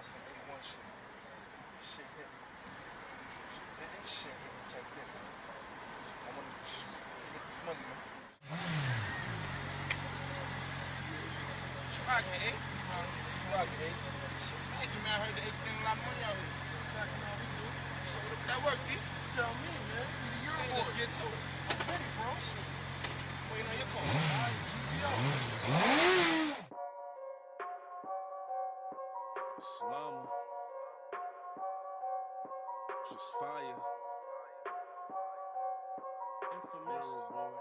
some A1 shit. Shit hit me. Shit hit me tight different. I want to get this money, man. Swag me, eh? Swag me, eh? Thank you, man. I heard the H getting a lot of money out here. So what that work, B? Tell me, man. You the Euro boy. Let's get to it. I'm ready, bro. Waiting on your call. Alright, GTO. Slama. Just fire. Infamous. Boy.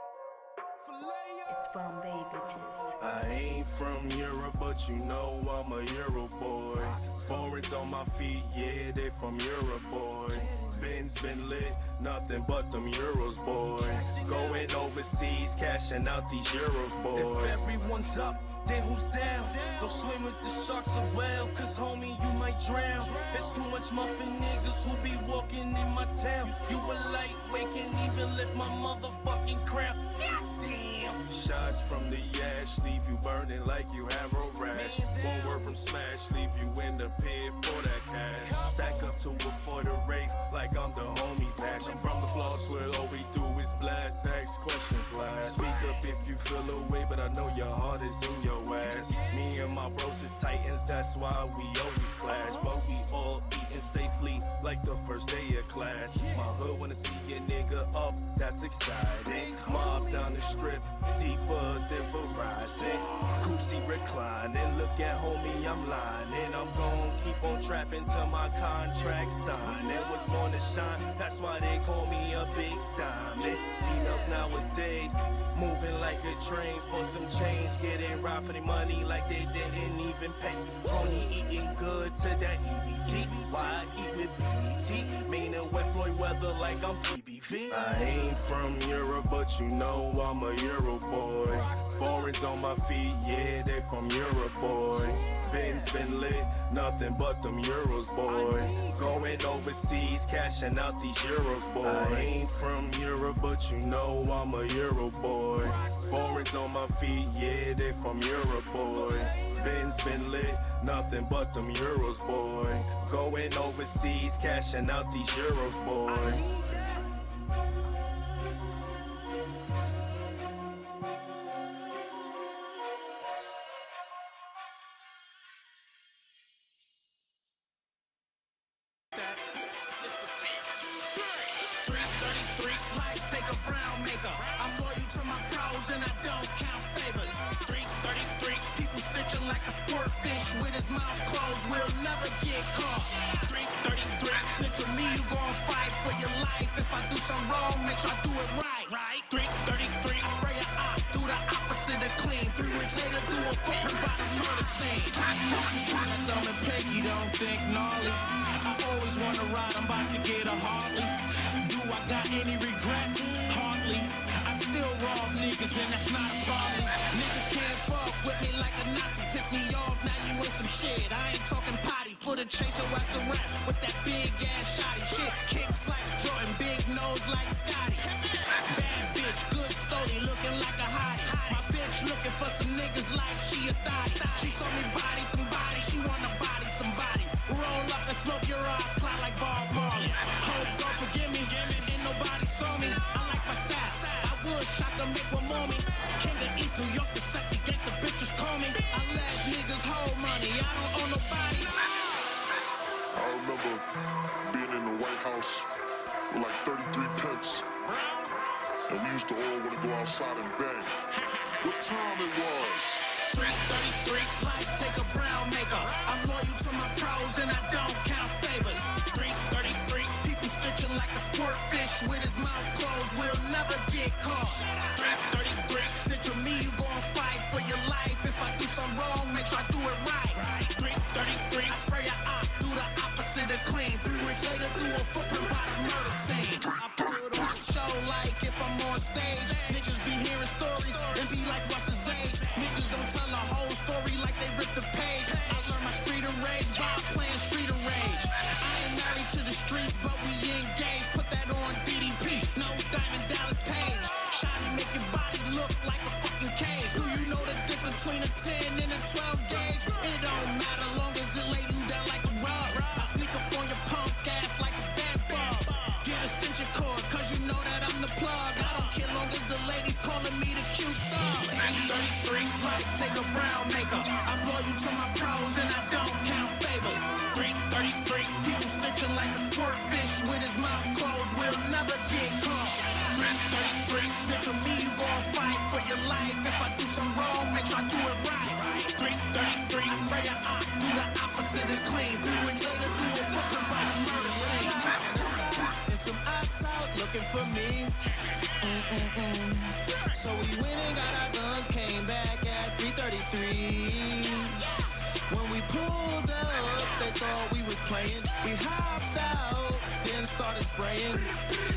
It's Bombay, bitches. I ain't from Europe, but you know I'm a Euro boy. Foreigns on my feet, yeah, they from Europe, boy. Ben's been lit, nothing but them Euros, boy. Going overseas, cashing out these Euros, boy. If everyone's up, then who's down? Don't swim with the sharks or well, cause homie, you might drown. There's too much muffin niggas who be walking in my town. You a lightweight, can't even lift my motherfucking crown. Goddamn! Shots from the ash leave you burning like you have a rash. One word from smash, leave you in the pit for that cash. Back up to it for the race, like I'm the homie patch. I'm from the floss where all we do is blast, ask questions last. Speak up if you feel away, but I know your heart is in your ass. Me and my bros is titans, that's why we always clash. But we all eat and stay fleet like the first day of class. My hood wanna see a nigga up, that's exciting. Mob down the strip, deeper than Verizon. Coopsie reclining, look at homie, I'm lying. And I'm gon' keep on trapping till my contract signed. It was born to shine, that's why they call me a big diamond. Females nowadays, moving like a train for some change. Getting right for the money like they didn't even pay. Tony eating good to that EBT. Why I eat with BET? Meaning wet Floyd weather like I'm PBV. I ain't from Europe, but you know I'm a Euro boy. Foreigns on my feet, yeah, they from Europe, boy. Ben's been lit, nothing but them Euros, boy. Going overseas, cashing out these Euros, boy. I ain't from Europe, but you know I'm a Euro boy. Foreigns on my feet, yeah, they from Europe, boy. Ben's been lit, nothing but them Euros, boy. Going overseas, cashing out these Euros, boy. I'm loyal to my pros and I don't count favors. 333, people snitching like a sport fish with his mouth closed, will never get caught. 333, snitch with me, you gon' fight for your life. If I do something wrong, make sure I do it right. 333, I spray your eye, do the opposite of clean. 3 weeks later, do a footprint by the murder scene. Dumb and picky, don't think gnarly. I always wanna ride, I'm about to get a Harley. Do I got any regrets? Hardly. I still rob niggas and that's not a problem. Niggas can't fuck with me like a Nazi. Piss me off, now you in some shit. I ain't talking potty. For the chase your ass around with that big ass shotty. Shit, kicks like Jordan, big nose like Scotty. Bad bitch, good story, looking like a hottie. My bitch looking for some niggas like she a thotty. She saw me body somebody, she wanna body somebody. Roll up and smoke your eyes, cloud like Bob Marley. Hope God forgive me, ain't nobody saw me. I like my style, I would shot to make one more me. King of East New York, the sexy gangster bitches call me. I let niggas hold money, I don't owe nobody. I remember being in the White House with like 33 pimps, and we used to all want to go outside and bang. What time it was? 333, like take a brown maker. I'm loyal to my pros and I don't count favors. 333, people stitching like a sport fish with his mouth closed, will never get caught. 333, snitch with me, you gon' fight for your life. If I do something wrong, make sure I do it right. 333, I spray your eye, do the opposite of clean. 3 weeks later, do a footprint by the murder scene. I put on a show like if I'm on stage. Niggas be hearing stories and be like, what's his age? Niggas don't tell a whole story like they ripped the page. I learned my street and rage by playing street and rage. I ain't married to the streets, but we engaged. Put that on DDP, no Diamond Dallas Page. Shotty make your body look like a fucking cage. Do you know the difference between a 10 and a 12 gauge? It don't matter long as it lay you down like a If I do something wrong, make sure I do it right. 333, spray your eye, do the opposite of clean. 3 weeks later, do a fucking right murder scene. And some ops out looking for me. So we went and got our guns, came back at 3:33. When we pulled up, they thought we was playing. We hopped out, then started spraying.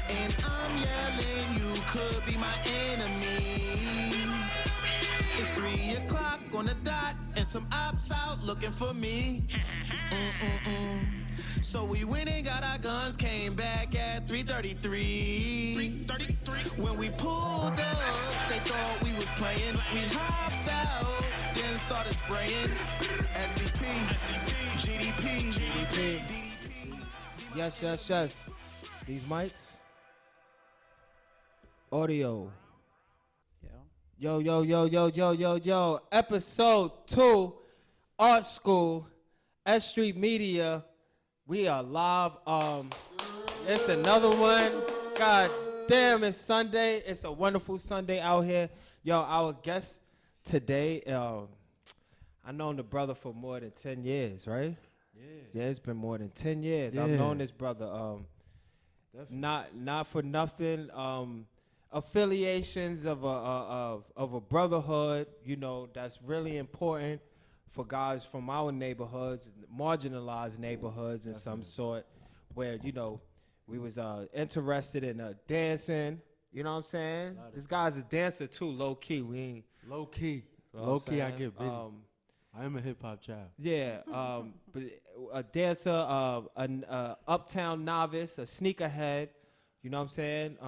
And I'm yelling, you could be my enemy. It's 3 o'clock on the dot, and some ops out looking for me. So we went and got our guns, came back at 3:33. When we pulled up, they thought we was playing. We hopped out, then started spraying. SDP, GDP, DDP. Yes. These mics. Audio. Yo. Episode 2, Art School, S.STREET Media. We are live. It's another one. God damn, it's Sunday. It's a wonderful Sunday out here. Yo, our guest today, I've known the brother for more than 10 years, right? Yeah, it's been more than 10 years. Yeah. I've known this brother. Not for nothing. Affiliations of a brotherhood, you know, that's really important for guys from our neighborhoods, marginalized neighborhoods in some sort, where, you know, we was interested in dancing. You know what I'm saying? This guy's a dancer too, low key. We ain't low key. You know what Low I'm key, I saying? get busy. I am a hip hop child. Yeah, but a dancer, an uptown novice, a sneakerhead. You know what I'm saying?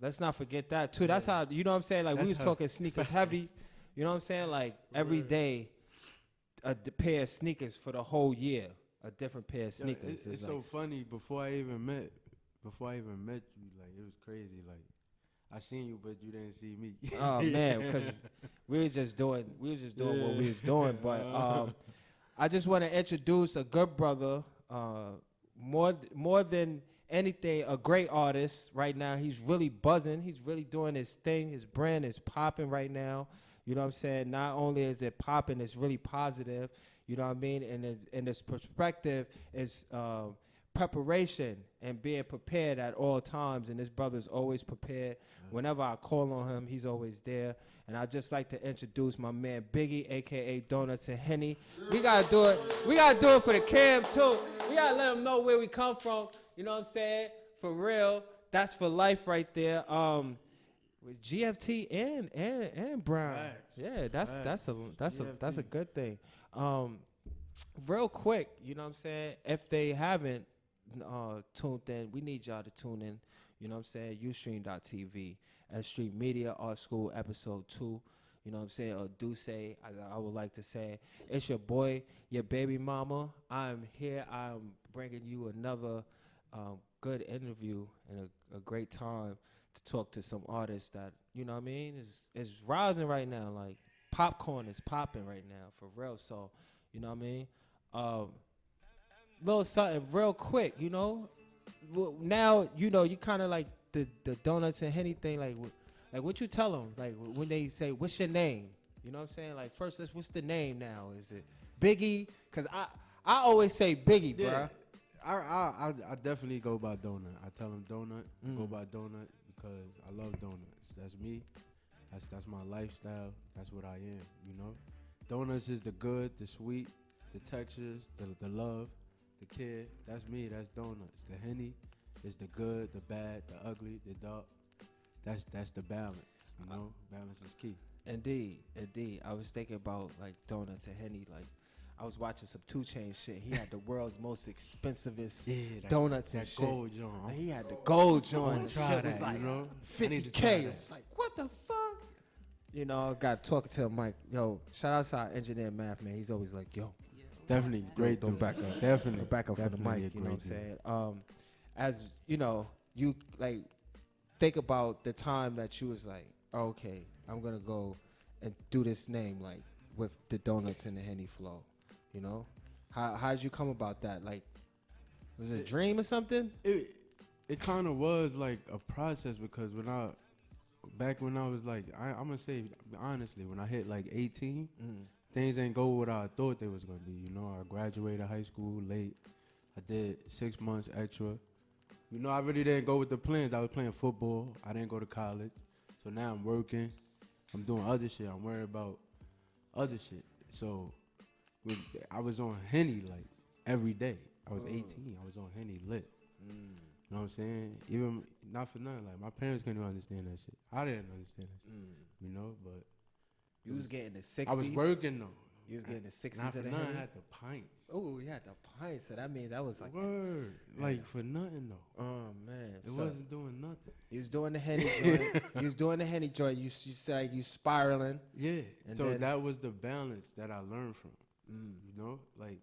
Let's not forget that too. That's how, you know what I'm saying? Like, we was talking sneakers heavy. You know what I'm saying? Like, every day, a pair of sneakers for the whole year. A different pair of sneakers. It's so funny. Before I even met you, like, it was crazy. Like, I seen you, but you didn't see me. Oh man, because we was just doing what we was doing. But I just want to introduce a good brother, more than anything, a great artist right now. He's really buzzing. He's really doing his thing. His brand is popping right now. You know what I'm saying? Not only is it popping, it's really positive. You know what I mean? And its perspective is preparation and being prepared at all times. And this brother's always prepared. Whenever I call on him, he's always there. And I'd just like to introduce my man Biggie, a.k.a. Donuts and Henny. We got to do it. We got to do it for the cam, too. We got to let them know where we come from. You know what I'm saying? For real. That's for life right there. With GFT and Brown. Yeah, that's a good thing. Real quick, you know what I'm saying? If they haven't tuned in, we need y'all to tune in. You know what I'm saying? Ustream.tv, S.STREET Media, Art School, Episode 2. You know what I'm saying? Or Duce, I would like to say. It's your boy, your baby mama. I'm here. I'm bringing you another good interview and a great time to talk to some artists that, you know what I mean, is rising right now. Like, popcorn is popping right now, for real. So, you know what I mean? Little something real quick, you know? Well, now, you know, you kind of like the Donuts and Henny thing. Like what you tell them? Like, when they say, what's your name? You know what I'm saying? Like, first, what's the name now? Is it Biggie? Because I always say Biggie, Yeah. bruh. I definitely go by Donut. I tell them Donut. Go by Donut because I love donuts. That's me. That's my lifestyle. That's what I am, you know? Donuts is the good, the sweet, the textures, the love, the care. That's me. That's Donuts. The Henny is the good, the bad, the ugly, the dark. That's the balance, you know? Balance is key. Indeed. I was thinking about, like, Donuts and Henny. Like, I was watching some 2 Chainz shit. He had the world's most expensivest donuts and that shit. gold joint. And he had the gold joint. Try Shit that, was like you know? I need to 50K. try It that. was like, what the fuck? You know, got talking to him, Mike. Yo, shout out to our engineer, Math, man. He's always like, yo. Definitely great. Don't dude. back up. Definitely. Don't back up for the Definitely mic, a you know what I'm great saying? As, you know, you, like, think about the time that you was like, oh, okay, I'm going to go and do this name, like, with the Donuts and the Henny flow, you know? How did you come about that? Like, was it a dream or something? It kind of was like a process because when back when I was like, I'm gonna say honestly, when I hit like 18, things ain't go what I thought they was gonna be. You know, I graduated high school late. I did 6 months extra. You know, I really didn't go with the plans. I was playing football. I didn't go to college. So now I'm working. I'm doing other shit. I'm worried about other shit. So I was on Henny like every day. I was 18. I was on Henny lit. You know what I'm saying? Even not for nothing. Like my parents couldn't understand that shit. I didn't understand that shit. You know, but You was getting the 60s. I was working though. You was getting the 60s. Not for of the nothing. Henny? I had the pints. Oh, you had the pints. So that means that was like Word. Like for nothing though. Oh man, It wasn't doing nothing. You was doing the Henny joint. You was doing the Henny joint. You said like you spiraling. Yeah. And So then- that was the balance that I learned from. You know, like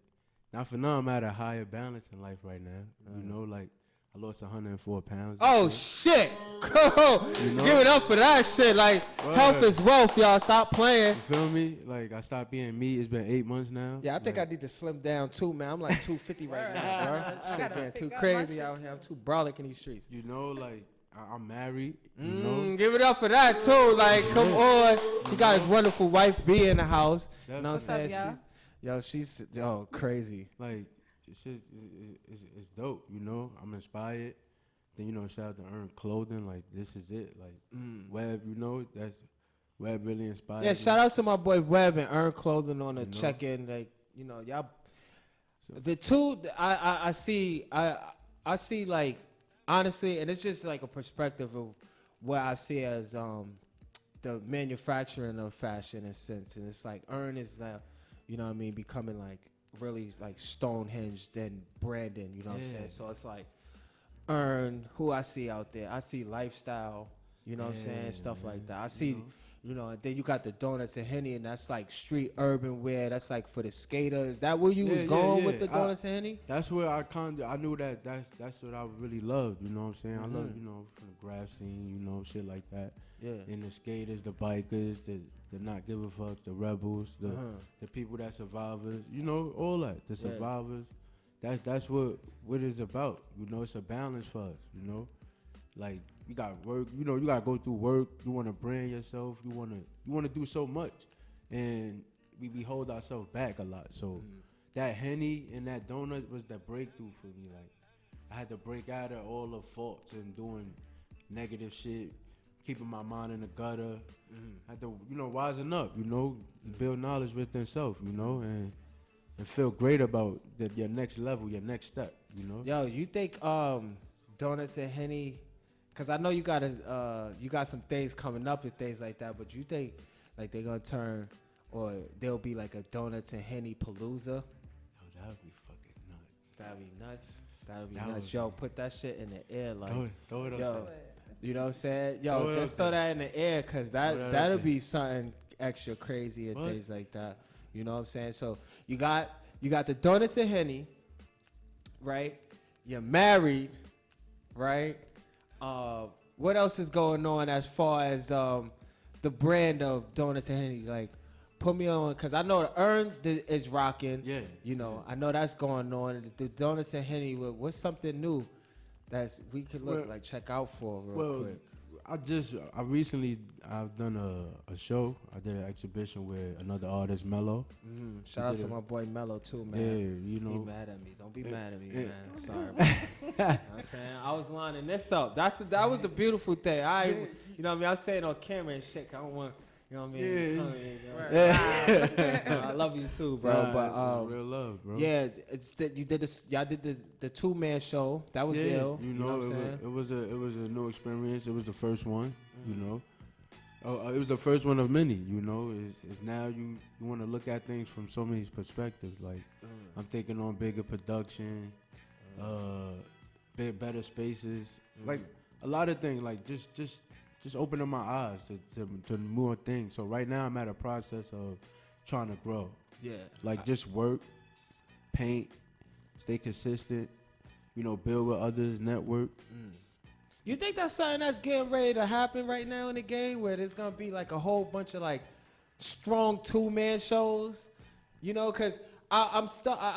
not for nothing. I'm at a higher balance in life right now. You know, like I lost 104 pounds. Oh shit! Go, You know? give it up for that shit. Like health is wealth, y'all. Stop playing. You feel me? Like I stopped being me. It's been 8 months now. Yeah, I think I need to slim down too, man. I'm like 250 right now, bro. Shit getting too crazy out here. I'm too brolic in these streets. You know, like I'm married. You know, Give it up for that too. Like, come on. He got his wonderful wife B in the house. You know what I'm saying? She's crazy. like it's just it's dope. You know, I'm inspired. Then you know, shout out to Earn Clothing. Like this is it. Like Web. You know, that's Web really inspired. Yeah, me. shout out to my boy Webb and Earn Clothing on the check-in. Like, you know, y'all. The two I see like honestly, and it's just like a perspective of what I see as the manufacturing of fashion in a sense, and it's like Earn is now, you know what I mean, becoming like really like Stonehenge than Brandon. You know what I'm saying? So it's like Earn, who I see out there. I see lifestyle. You know what I'm saying? Stuff like that. I see. You know, and then you got the Donuts and Henny, and that's like street urban wear. That's like for the skaters. Is that where you was going with the Donuts and Henny? That's where I knew that's what I really loved. You know what I'm saying? I love, you know, from the graph scene, you know, shit like that. Yeah. And the skaters, the bikers, the not give a fuck, the rebels, the people that survivors, you know, all that. The survivors. That's what it's about. You know, it's a balance for us, you know? Like you got work, you know, you gotta go through work, you wanna brand yourself, you wanna do so much. And we hold ourselves back a lot. So that Henny and that donut was the breakthrough for me. Like I had to break out of all the faults and doing negative shit, keeping my mind in the gutter. I had to, you know, wisen up, you know, build knowledge within self, you know, and feel great about your next level, your next step, you know. Yo, you think Donuts and Henny, because I know you got some things coming up and things like that, but you think like they're gonna turn, or there'll be like a Donuts and Henny Palooza? Yo, that would be fucking nuts. That'd be nuts. That'd be That nuts. would Yo, put that shit in the air, like Throw it up yo, there. you know what I'm saying? Yo, Throw it just up throw there. that in the air, cause that up that'll there. be something extra crazy and What? things like that. You know what I'm saying? So you got the Donuts and Henny, right? You're married, right? What else is going on as far as the brand of Donuts and Henny? Like, put me on, because I know the Earn is rocking. Yeah. You know, I know that's going on. The Donuts and Henny, what's something new that's we could check out for real quick? I've done a show. I did an exhibition with another artist, Mello. Shout out to my boy Mello too, man. Yeah, you know. He mad at me. Don't be mad at me, man. I'm sorry, man. You know what I'm saying? I was lining this up. That was the beautiful thing. You know what I mean? I was saying on camera and shit. I don't want, you know what I mean? I love you too, bro. Nah, but real love, bro. yeah, you did this. Y'all did the 2-man show. That was ill. You know know, what I'm saying? it was a new experience. It was the first one. You know, it was the first one of many. You know, it's now you want to look at things from so many perspectives. Like I'm thinking on bigger production, better spaces, like a lot of things. Like just opening my eyes to more things. So right now I'm at a process of trying to grow. Yeah. Like just work, paint, stay consistent, you know, build with others, network. You think that's something that's getting ready to happen right now in the game, where there's gonna be like a whole bunch of like strong 2-man shows? You know, because I'm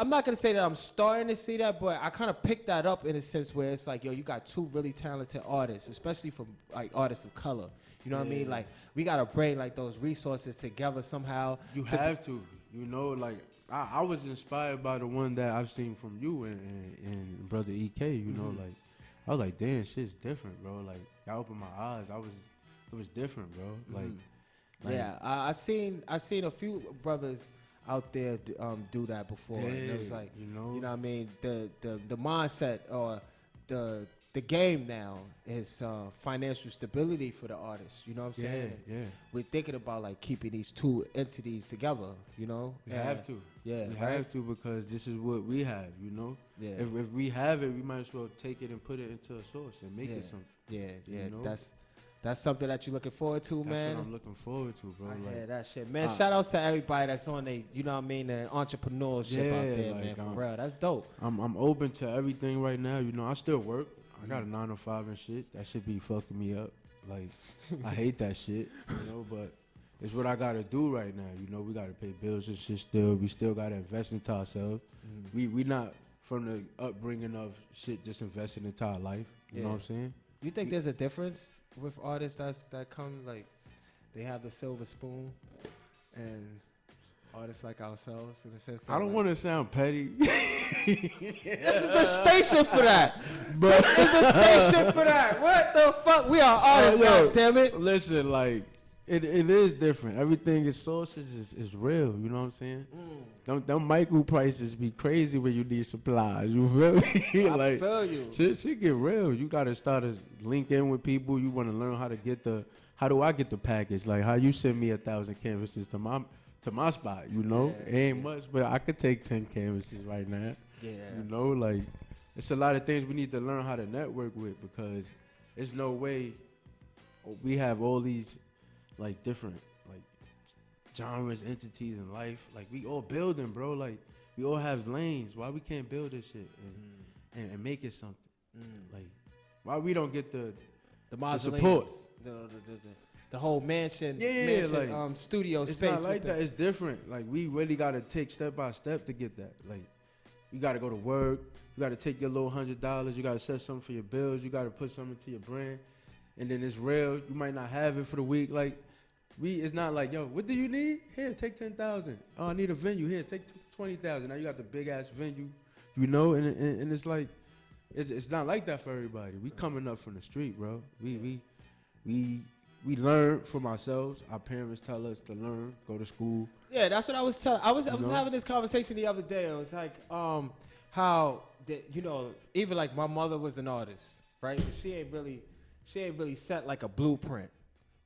not gonna say that I'm starting to see that, but I kind of picked that up in a sense where it's like, yo, you got two really talented artists, especially from like artists of color. You know what I mean? Like we gotta bring like those resources together somehow. You have to, you know, like I was inspired by the one that I've seen from you and brother EK. You know, like I was like, damn, shit's different, bro. Like y'all opened my eyes. It was different, bro. Like yeah, I seen a few brothers out there do that before. And it was like, you know what I mean? The mindset or the game now is financial stability for the artists. You know what I'm saying? Yeah. We're thinking about like keeping these two entities together. You know, we have to. Yeah, we have to because this is what we have. You know. Yeah. If we have it, we might as well take it and put it into a source and make it something. Yeah. You know? That's something that you're looking forward to, man. That's what I'm looking forward to, bro. Yeah, that shit, man. Shout outs to everybody that's on the, you know what I mean, the entrepreneurship out there, like, man. For real, that's dope. I'm open to everything right now. You know, I still work. I got a 9 to 5 and shit. That should be fucking me up. Like, I hate that shit. You know, but it's what I gotta do right now. You know, we gotta pay bills and shit. Still, we still gotta invest into ourselves. We not from the upbringing of shit just investing into our life. You know what I'm saying? You think there's a difference with artists that come like they have the silver spoon and artists like ourselves in the sense that I don't want to sound petty. This is the station for that. This is the station for that. What the fuck? We are artists, goddammit. Listen, like it is different. Everything is sources is real. You know what I'm saying? Don't Michael prices be crazy when you need supplies. You feel me? I feel you. Shit get real. You gotta start to link in with people. You want to learn how to get how do I get the package? Like how you send me 1,000 canvases to my spot. You know, it ain't much, but I could take 10 canvases right now. Yeah. You know, like it's a lot of things we need to learn how to network with because there's no way we have all these like different like genres, entities in life. Like we all building, bro. Like we all have lanes. Why we can't build this shit and make it something? Like why we don't get the support? The whole mansion, like, studio space. It's not like that. It's different. Like we really gotta take step by step to get that. Like you gotta go to work. You gotta take your little $100. You gotta set something for your bills. You gotta put something to your brand. And then it's real. You might not have it for the week. Like it's not like, yo, what do you need? Here, take 10,000. Oh, I need a venue. Here, take 20,000. Now you got the big ass venue, you know. And it's like, it's not like that for everybody. We coming up from the street, bro. We learn from ourselves. Our parents tell us to learn, go to school. Yeah, that's what I was telling. I was having this conversation the other day. It was like, how you know, even like my mother was an artist, right? But she ain't really set like a blueprint.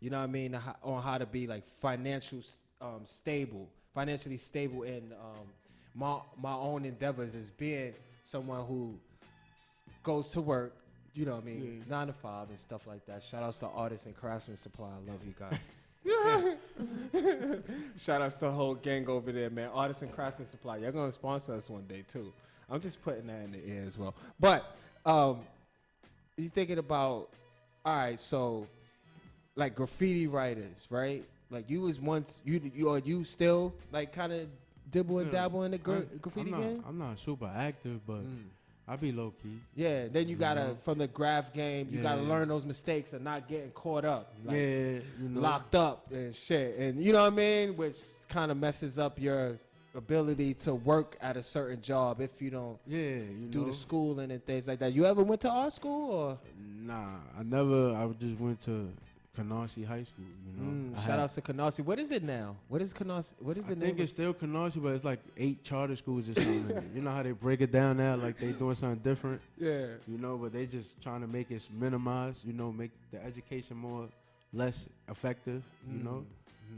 You know what I mean? On how to be like financially stable in my own endeavors as being someone who goes to work. You know what I mean? 9 to 5 and stuff like that. Shout outs to Artists and Craftsman Supply. I love you guys. Shout outs to the whole gang over there, man. Artists and Craftsman Supply. Y'all gonna sponsor us one day too. I'm just putting that in the air as well. But you thinking about, all right, so like graffiti writers, right? Like you was once you still like kind of dibble and dabble in the graffiti game? I'm not super active, but I be low key. Yeah, then you gotta from the graph game, you gotta learn those mistakes of not getting caught up, like, you know, locked up and shit, and you know what I mean, which kind of messes up your ability to work at a certain job if you don't do the schooling and things like that. You ever went to art school or? Nah, I never. I just went to Canarsie High School, you know. Shout outs to Canarsie. What is it now? What is Canarsie? What is the name? I think it's still Canarsie, but it's like 8 charter schools or something. You know how they break it down now, like they doing something different. Yeah. You know, but they just trying to make it minimized. You know, make the education less effective. You know,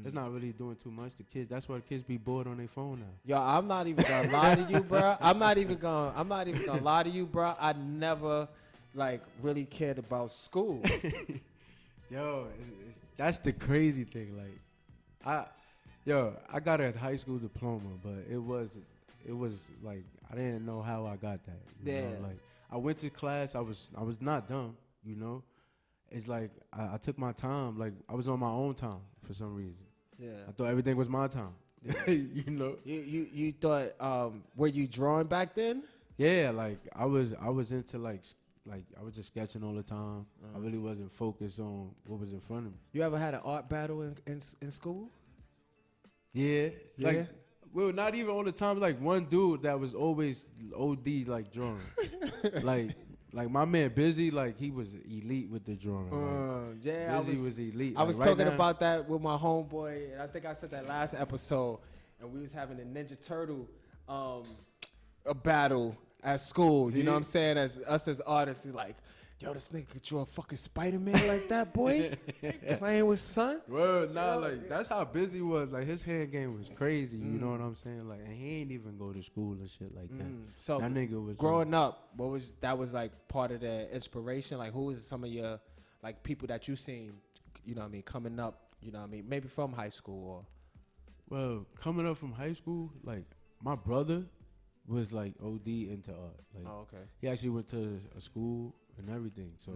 it's not really doing too much. The kids. That's why the kids be bored on their phone now. Yo, I'm not even gonna lie to you, bro. I'm not even gonna lie to you, bro. I never like really cared about school. Yo, that's the crazy thing. Like, I got a high school diploma, but it was like I didn't know how I got that. You know? Like I went to class. I was not dumb. You know, it's like I took my time. Like I was on my own time for some reason. Yeah. I thought everything was my time. you know. You thought were you drawing back then? Yeah, like I was into like I was just sketching all the time. I really wasn't focused on what was in front of me. You ever had an art battle in school? Yeah, Yeah? like well, not even all the time. Like one dude that was always OD like drawing, like my man Busy, like he was elite with the drawing. Yeah, Busy was elite. I was like, talking right now, about that with my homeboy, and I think I said that last episode, and we was having a Ninja Turtle a battle at school. You know what I'm saying? As us as artists, he's like, yo, this nigga could draw a fucking Spider-Man like that, boy. Playing with son. Well, nah, like that's how Busy was. Like his hand game was crazy. You know what I'm saying? Like, and he ain't even go to school and shit like that. So that nigga was growing up. That was like part of the inspiration. Like, who was some of your like people that you seen? You know what I mean? Coming up. You know what I mean? Maybe from high school or. Well, coming up from high school, like my brother was like OD into art. Like, oh, okay. He actually went to a school and everything. So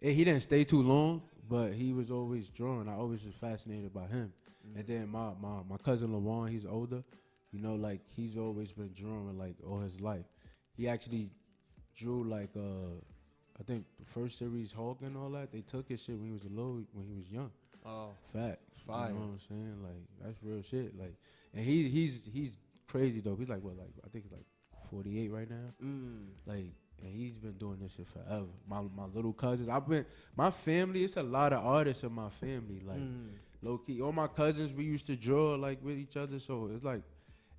he didn't stay too long, but he was always drawing. I always was fascinated by him. And then my cousin LaJuan, he's older. You know, like he's always been drawing like all his life. He actually drew like I think the first series Hulk and all that. They took his shit when he was when he was young. Oh, fact, fire. You know what I'm saying? Like that's real shit. Like, and he's crazy though. He's like what? Like I think he's like 48 right now. Like, and he's been doing this shit forever. My little cousins. My family. It's a lot of artists in my family. Like low key, all my cousins we used to draw like with each other. So it's like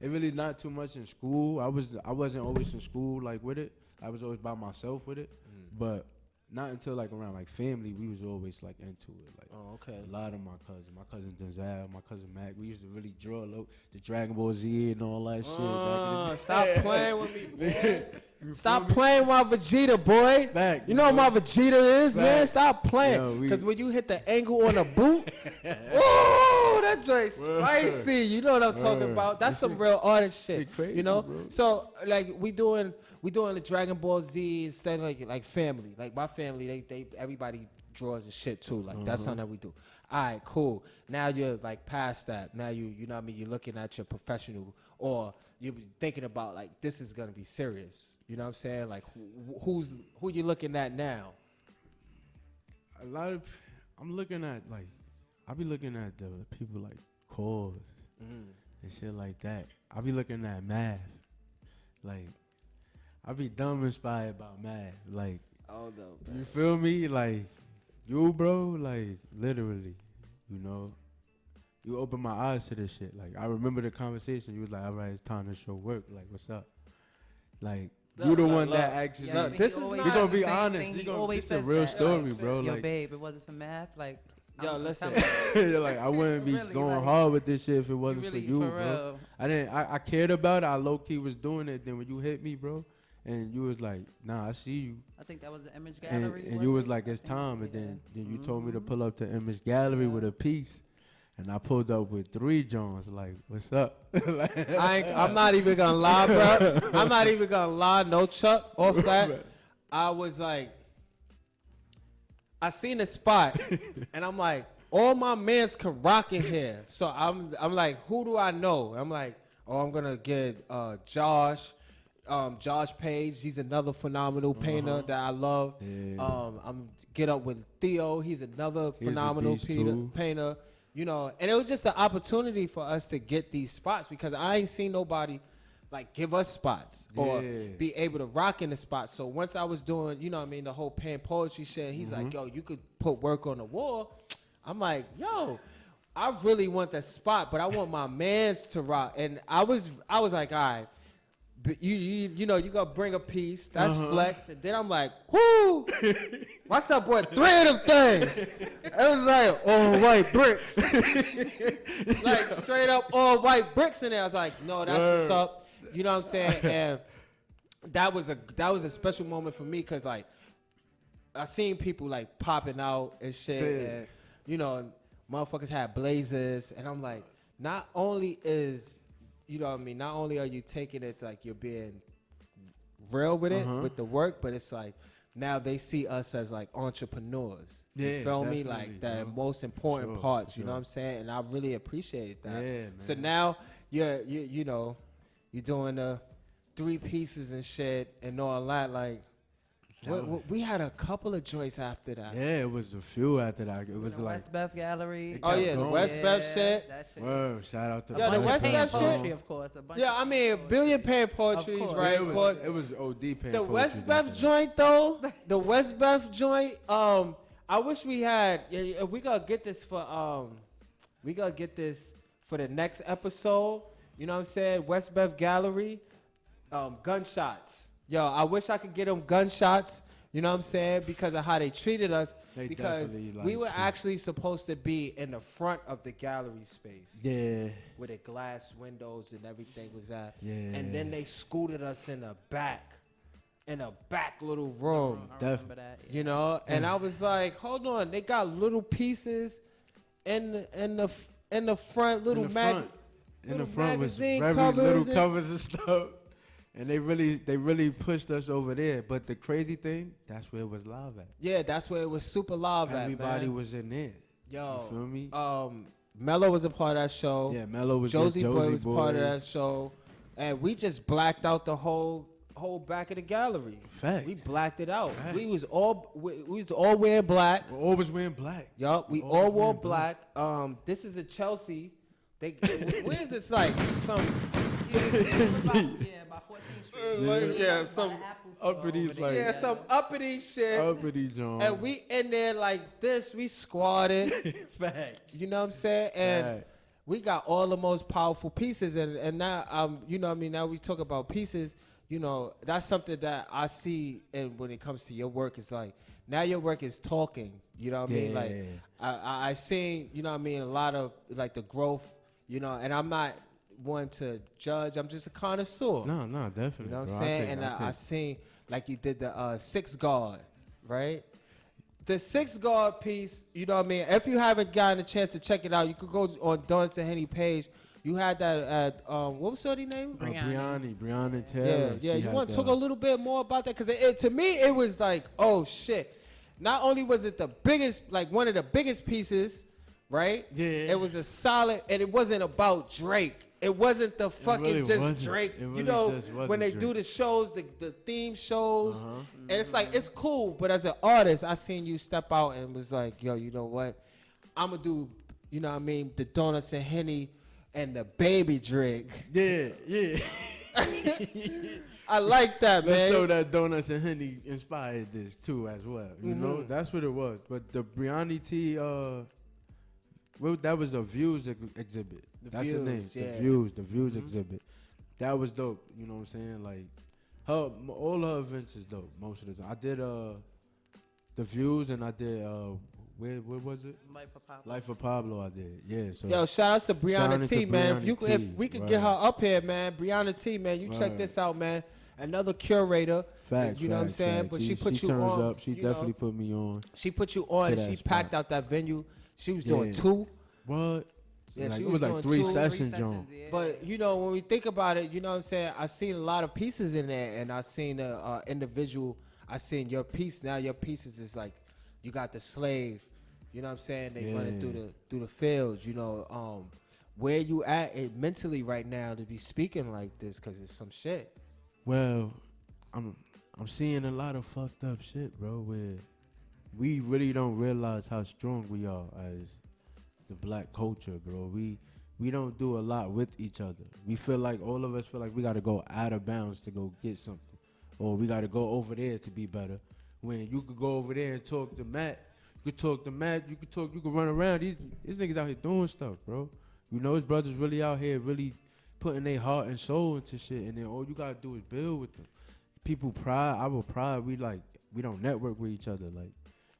it really not too much in school. I wasn't always in school like with it. I was always by myself with it, but. Not until like around like family, we was always like into it. Like, oh, okay. A lot of my cousin Denzel, my cousin Mac, we used to really draw the Dragon Ball Z and all that shit. Back in the stop playing with me, boy. Stop playing with my Vegeta, boy. Back, you know what my Vegeta is, man. Stop playing. Yo, because when you hit the angle on a boot, ooh, that joint's spicy. You know what I'm talking about? That's some real artist shit. Crazy, you know? bro. So like we doing the Dragon Ball Z instead of like family. Like my family, they everybody draws and shit too. Like that's something that we do. All right, cool. Now you're like past that. Now you know what I mean? You're looking at your professional, or you're thinking about like this is gonna be serious. You know what I'm saying? Like who you looking at now? I'm looking at like I be looking at the people like Cause and shit like that. I be looking at math. Like I be dumb inspired by math. Like you feel me? Like you bro, like literally, you know. You open my eyes to this shit. Like I remember the conversation. You was like, all right, it's time to show work. Like, what's up? Like you the one that actually. Yeah, this is we gonna be honest. It's a real story, bro. Yo, like, babe, it wasn't for math. Like, yo, listen. You're like I wouldn't be Really, going like, hard with this shit if it wasn't really, for you, for bro. real. I cared about it. I low key was doing it. Then when you hit me, bro, and you was like, nah, I see you. I think that was the image And, gallery. and you was like, it's time. And then you told me to pull up to Image Gallery with a piece. And I pulled up with 3 Johns. Like, what's up? I'm not even gonna lie, bro. I'm not even gonna lie. No Chuck off that. I was like, I seen the spot, and I'm like, all my mans can rock in here. So I'm like, who do I know? I'm like, oh, I'm gonna get Josh Page. He's another phenomenal painter that I love. Yeah. I'm get up with Theo. He's another phenomenal beast too. painter. You know, and it was just an opportunity for us to get these spots because I ain't seen nobody like give us spots or be able to rock in the spots. So once I was doing, you know what I mean, the whole pen poetry shit, he's like, yo, you could put work on the wall. I'm like, yo, I really want that spot, but I want my mans to rock. And I was like, all right, but you know, you gotta bring a piece. That's flex. And then I'm like, whoo, what's up with 3 of them things? It was like all white bricks. Like straight up all white bricks in there. I was like, no, that's what's up. You know what I'm saying? And that was a special moment for me because like I seen people like popping out and shit. And you know, motherfuckers had blazers. And I'm like, not only is, you know what I mean, not only are you taking it like you're being real with it, with the work, but it's like, now they see us as like entrepreneurs. You Yeah, feel me? definitely, Like the bro. most important Sure, parts. You know sure. what I'm saying? And I really appreciated that. Yeah, man. So now you're doing the 3 pieces and shit and all that. Like we had a couple of joints after that. Yeah, it was a few after that. It was The like, West Beth Gallery. Oh yeah, the going. West Beth shit. That shit. word, shout out to Yeah, the Bunch of West pain Beth shit. poetry, of course. A bunch Yeah, of I mean, billion paid poetries, course. right? Yeah, it was OD pain. The West Beth joint though, the West Beth joint. I wish we had. Yeah, we gotta get this for. We gotta get this for the next episode. You know what I'm saying? West Beth Gallery. Gunshots. Yo, I wish I could get them gunshots. You know what I'm saying? Because of how they treated us. They Because definitely we were liked you. actually supposed to be in the front of the gallery space. Yeah. Where the glass windows and everything was at. Yeah. And then they scooted us in the back little room. I remember that. Yeah. You know? And I was like, hold on, they got little pieces in the front, little in the front was magazine very covers little and- covers and stuff. And they really pushed us over there. But the crazy thing, that's where it was live at. Yeah, that's where it was super live at, Everybody man. was in there. Yo, You feel me? Mello was a part of that show. Yeah, Mello was Josie good. Boy was part of that show. And we just blacked out the whole back of the gallery. Fact. We blacked it out. Fact. We was all wearing black. We're always wearing black. Yup, we all wore black. This is a Chelsea. Where is this like some About 14th Street. yeah, By some the Apple store uppity, over like- there. yeah, some uppity shit. Uppity John. And we in there like this, we squatted. Fact. You know what I'm saying? And Fact. we got all the most powerful pieces. And now, you know what I mean? Now we talk about pieces. You know, that's something that I see. And when it comes to your work, it's like now your work is talking. You know what I mean? Like I seen, you know what I mean, a lot of like the growth. You know, and I'm not one to judge. I'm just a connoisseur. No, definitely. You know what I'm bro. saying? And I seen like you did the 6 guard, right? The 6 guard piece, you know what I mean? If you haven't gotten a chance to check it out, you could go on Dawn and Henny page. You had that at, what was her name? Brianna Taylor. Yeah. she You had want to the- talk a little bit more about that? Because to me, it was like, oh, shit. Not only was it the biggest, like one of the biggest pieces, right? Yeah. It was a solid, and it wasn't about Drake. It wasn't the fucking really just wasn't. Drake. It You really know, just wasn't when they Drake. do the shows, the theme shows, Uh-huh. and it's like, it's cool. But as an artist, I seen you step out and was like, yo, you know what? I'm going to do, you know what I mean, the Donuts and Henny and the Baby Drake. Yeah. I like that, Let's man. show that Donuts and Henny inspired this too as well. You know, Mm-hmm. that's what it was. But the Brianna T, that was the Views exhibit. That's the name. Views, yeah. The Views exhibit. That was dope. You know what I'm saying? Like, all her events is dope most of the time. I did the Views and I did where was it? Life of Pablo. Life of Pablo. I did. Yeah. So Yo, shout outs to Shout Brianna out T, to man. Brianna If T. we could get her Right. up here, man. Brianna T, man. You check Right. this out, man. Another curator. facts, You know what I'm facts, saying? facts. But she put you turns on. up. She you know. definitely put me on. She put you on to and that she spot. packed out that venue. She was doing Yeah. 2. What? Yeah, Like, she it was was like doing 3 2, sessions, John. Yeah. But, you know, when we think about it, you know what I'm saying? I seen a lot of pieces in there, and I seen a individual. I seen your piece. Now your pieces is like, you got the slave. You know what I'm saying? They running through the fields. You know, where you at mentally right now to be speaking like this? Because it's some shit. Well, I'm seeing a lot of fucked up shit, bro, where we really don't realize how strong we are as the black culture, bro. We don't do a lot with each other. We feel like all of us feel like we got to go out of bounds to go get something, or we got to go over there to be better. When you could go over there and talk to Matt, you could run around. These niggas out here doing stuff, bro. You know, his brothers really out here really putting their heart and soul into shit, and then all you gotta do is build with them. People pride, our pride, we don't network with each other. Like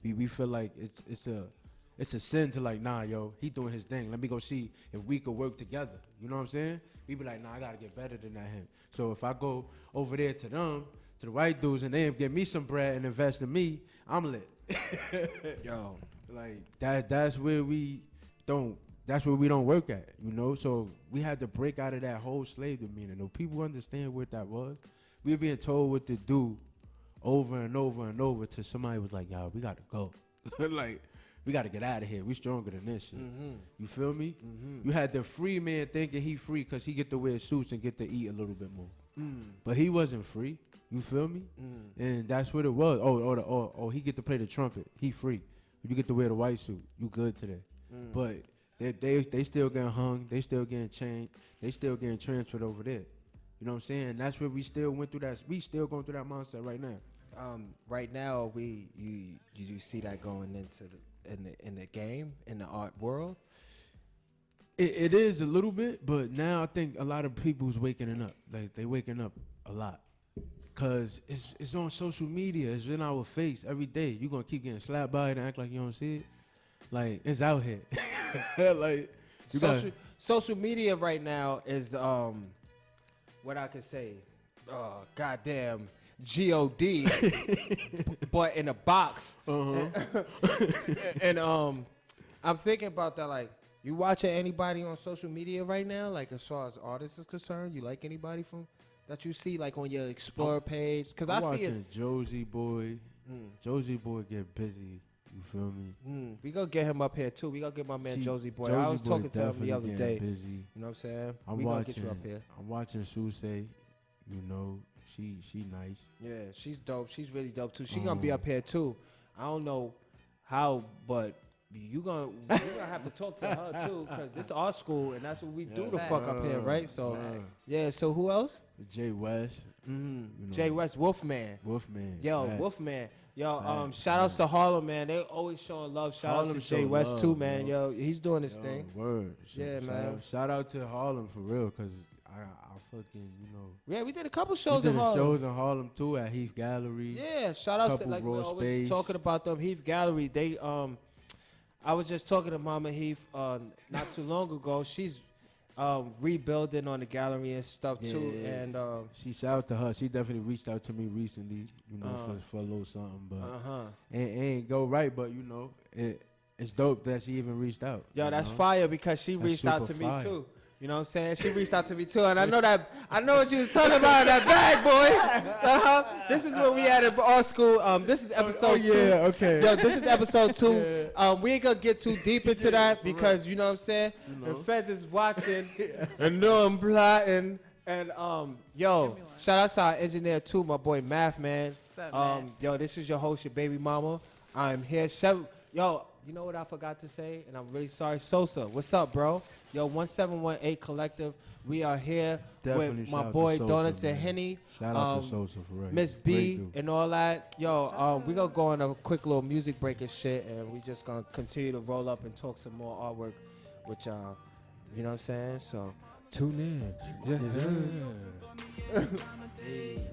we feel like it's a sin to like, nah, yo, he doing his thing. Let me go see if we could work together. You know what I'm saying? We be like, nah, I gotta get better than that him. So if I go over there to them, to the white dudes, and they give me some bread and invest in me, I'm lit. Yo. Like that's where we don't work at, you know. So we had to break out of that whole slave demeanor. No people understand what that was. We were being told what to do over and over and over till somebody was like, "Yo, we gotta go." Like, we gotta get out of here. We stronger than this shit. You feel me? You had the free man thinking he free because he get to wear suits and get to eat a little bit more. But he wasn't free. You feel me? And that's what it was. Oh, he get to play the trumpet. He free. You get to wear the white suit. You good today. But they still getting hung. They still getting chained. They still getting transferred over there. You know what I'm saying? That's where we still went through that. We still going through that mindset right now. Right now, you see that going into in the game, in the art world. It is a little bit, but now I think a lot of people's waking up. Like, they waking up a lot. Cause it's on social media. It's in our face every day. You gonna keep getting slapped by it and act like you don't see it. Like, it's out here. Like, social media right now is what I could say. Goddamn God, but in a box. And I'm thinking about that. Like, you watching anybody on social media right now? Like, as far as artists is concerned, you like anybody from that you see like on your Explore page? Because I see it. Josie Boy. Josie Boy get busy. You feel me? We gonna get him up here too. We gonna get my man Josie Boy. I was Boy talking to him the other day. Busy. You know what I'm saying? We gonna get you up here. I'm watching Suse. You know, she nice. Yeah, she's dope. She's really dope too. She gonna be up here too. I don't know how, but you gonna have to talk to her too, because this is our school and that's what we do the fuck up here, right? So yeah. So who else? Jay West. You know, Jay West, Wolfman. Yo, right. Wolfman. Yo, shout outs to Harlem, man. They always showing love. Shout outs to Jay West too, man. Bro. Yo, he's doing his thing. Word. Man. Shout out to Harlem for real, cause I fucking, you know. Yeah, we did a couple shows in Harlem. Shows in Harlem too at Heath Gallery. Yeah, shout out to, like we always talking about them, Heath Gallery. They I was just talking to Mama Heath not too long ago. She's rebuilding on the gallery and stuff too. And she shout out to her. She definitely reached out to me recently, you know, for a little something, but it ain't go right. But you know, it's dope that she even reached out. Yo, that's fire because she reached out to me too. You know what I'm saying? She reached out to me too, and I know what you was talking about, that bag, boy. This is what we had at our school. This is episode 2. Yeah, okay. Yo, this is episode 2. We ain't gonna get too deep into that because you know what I'm saying. The feds is watching and know I'm plotting. And yo, shout out to our engineer too, my boy Math, man. What's up, man? Yo, this is your host, your baby mama. I'm here. Yo, you know what I forgot to say, and I'm really sorry, Sosa. What's up, bro? Yo, 1718 Collective. We are here Definitely with my boy Sosa, Donuts man. and Henny. Shout out to Sosa for real. Miss B and all that. Yo, we gonna go on a quick little music break and shit, and we just gonna continue to roll up and talk some more artwork with y'all. You know what I'm saying? So tune in. Yeah.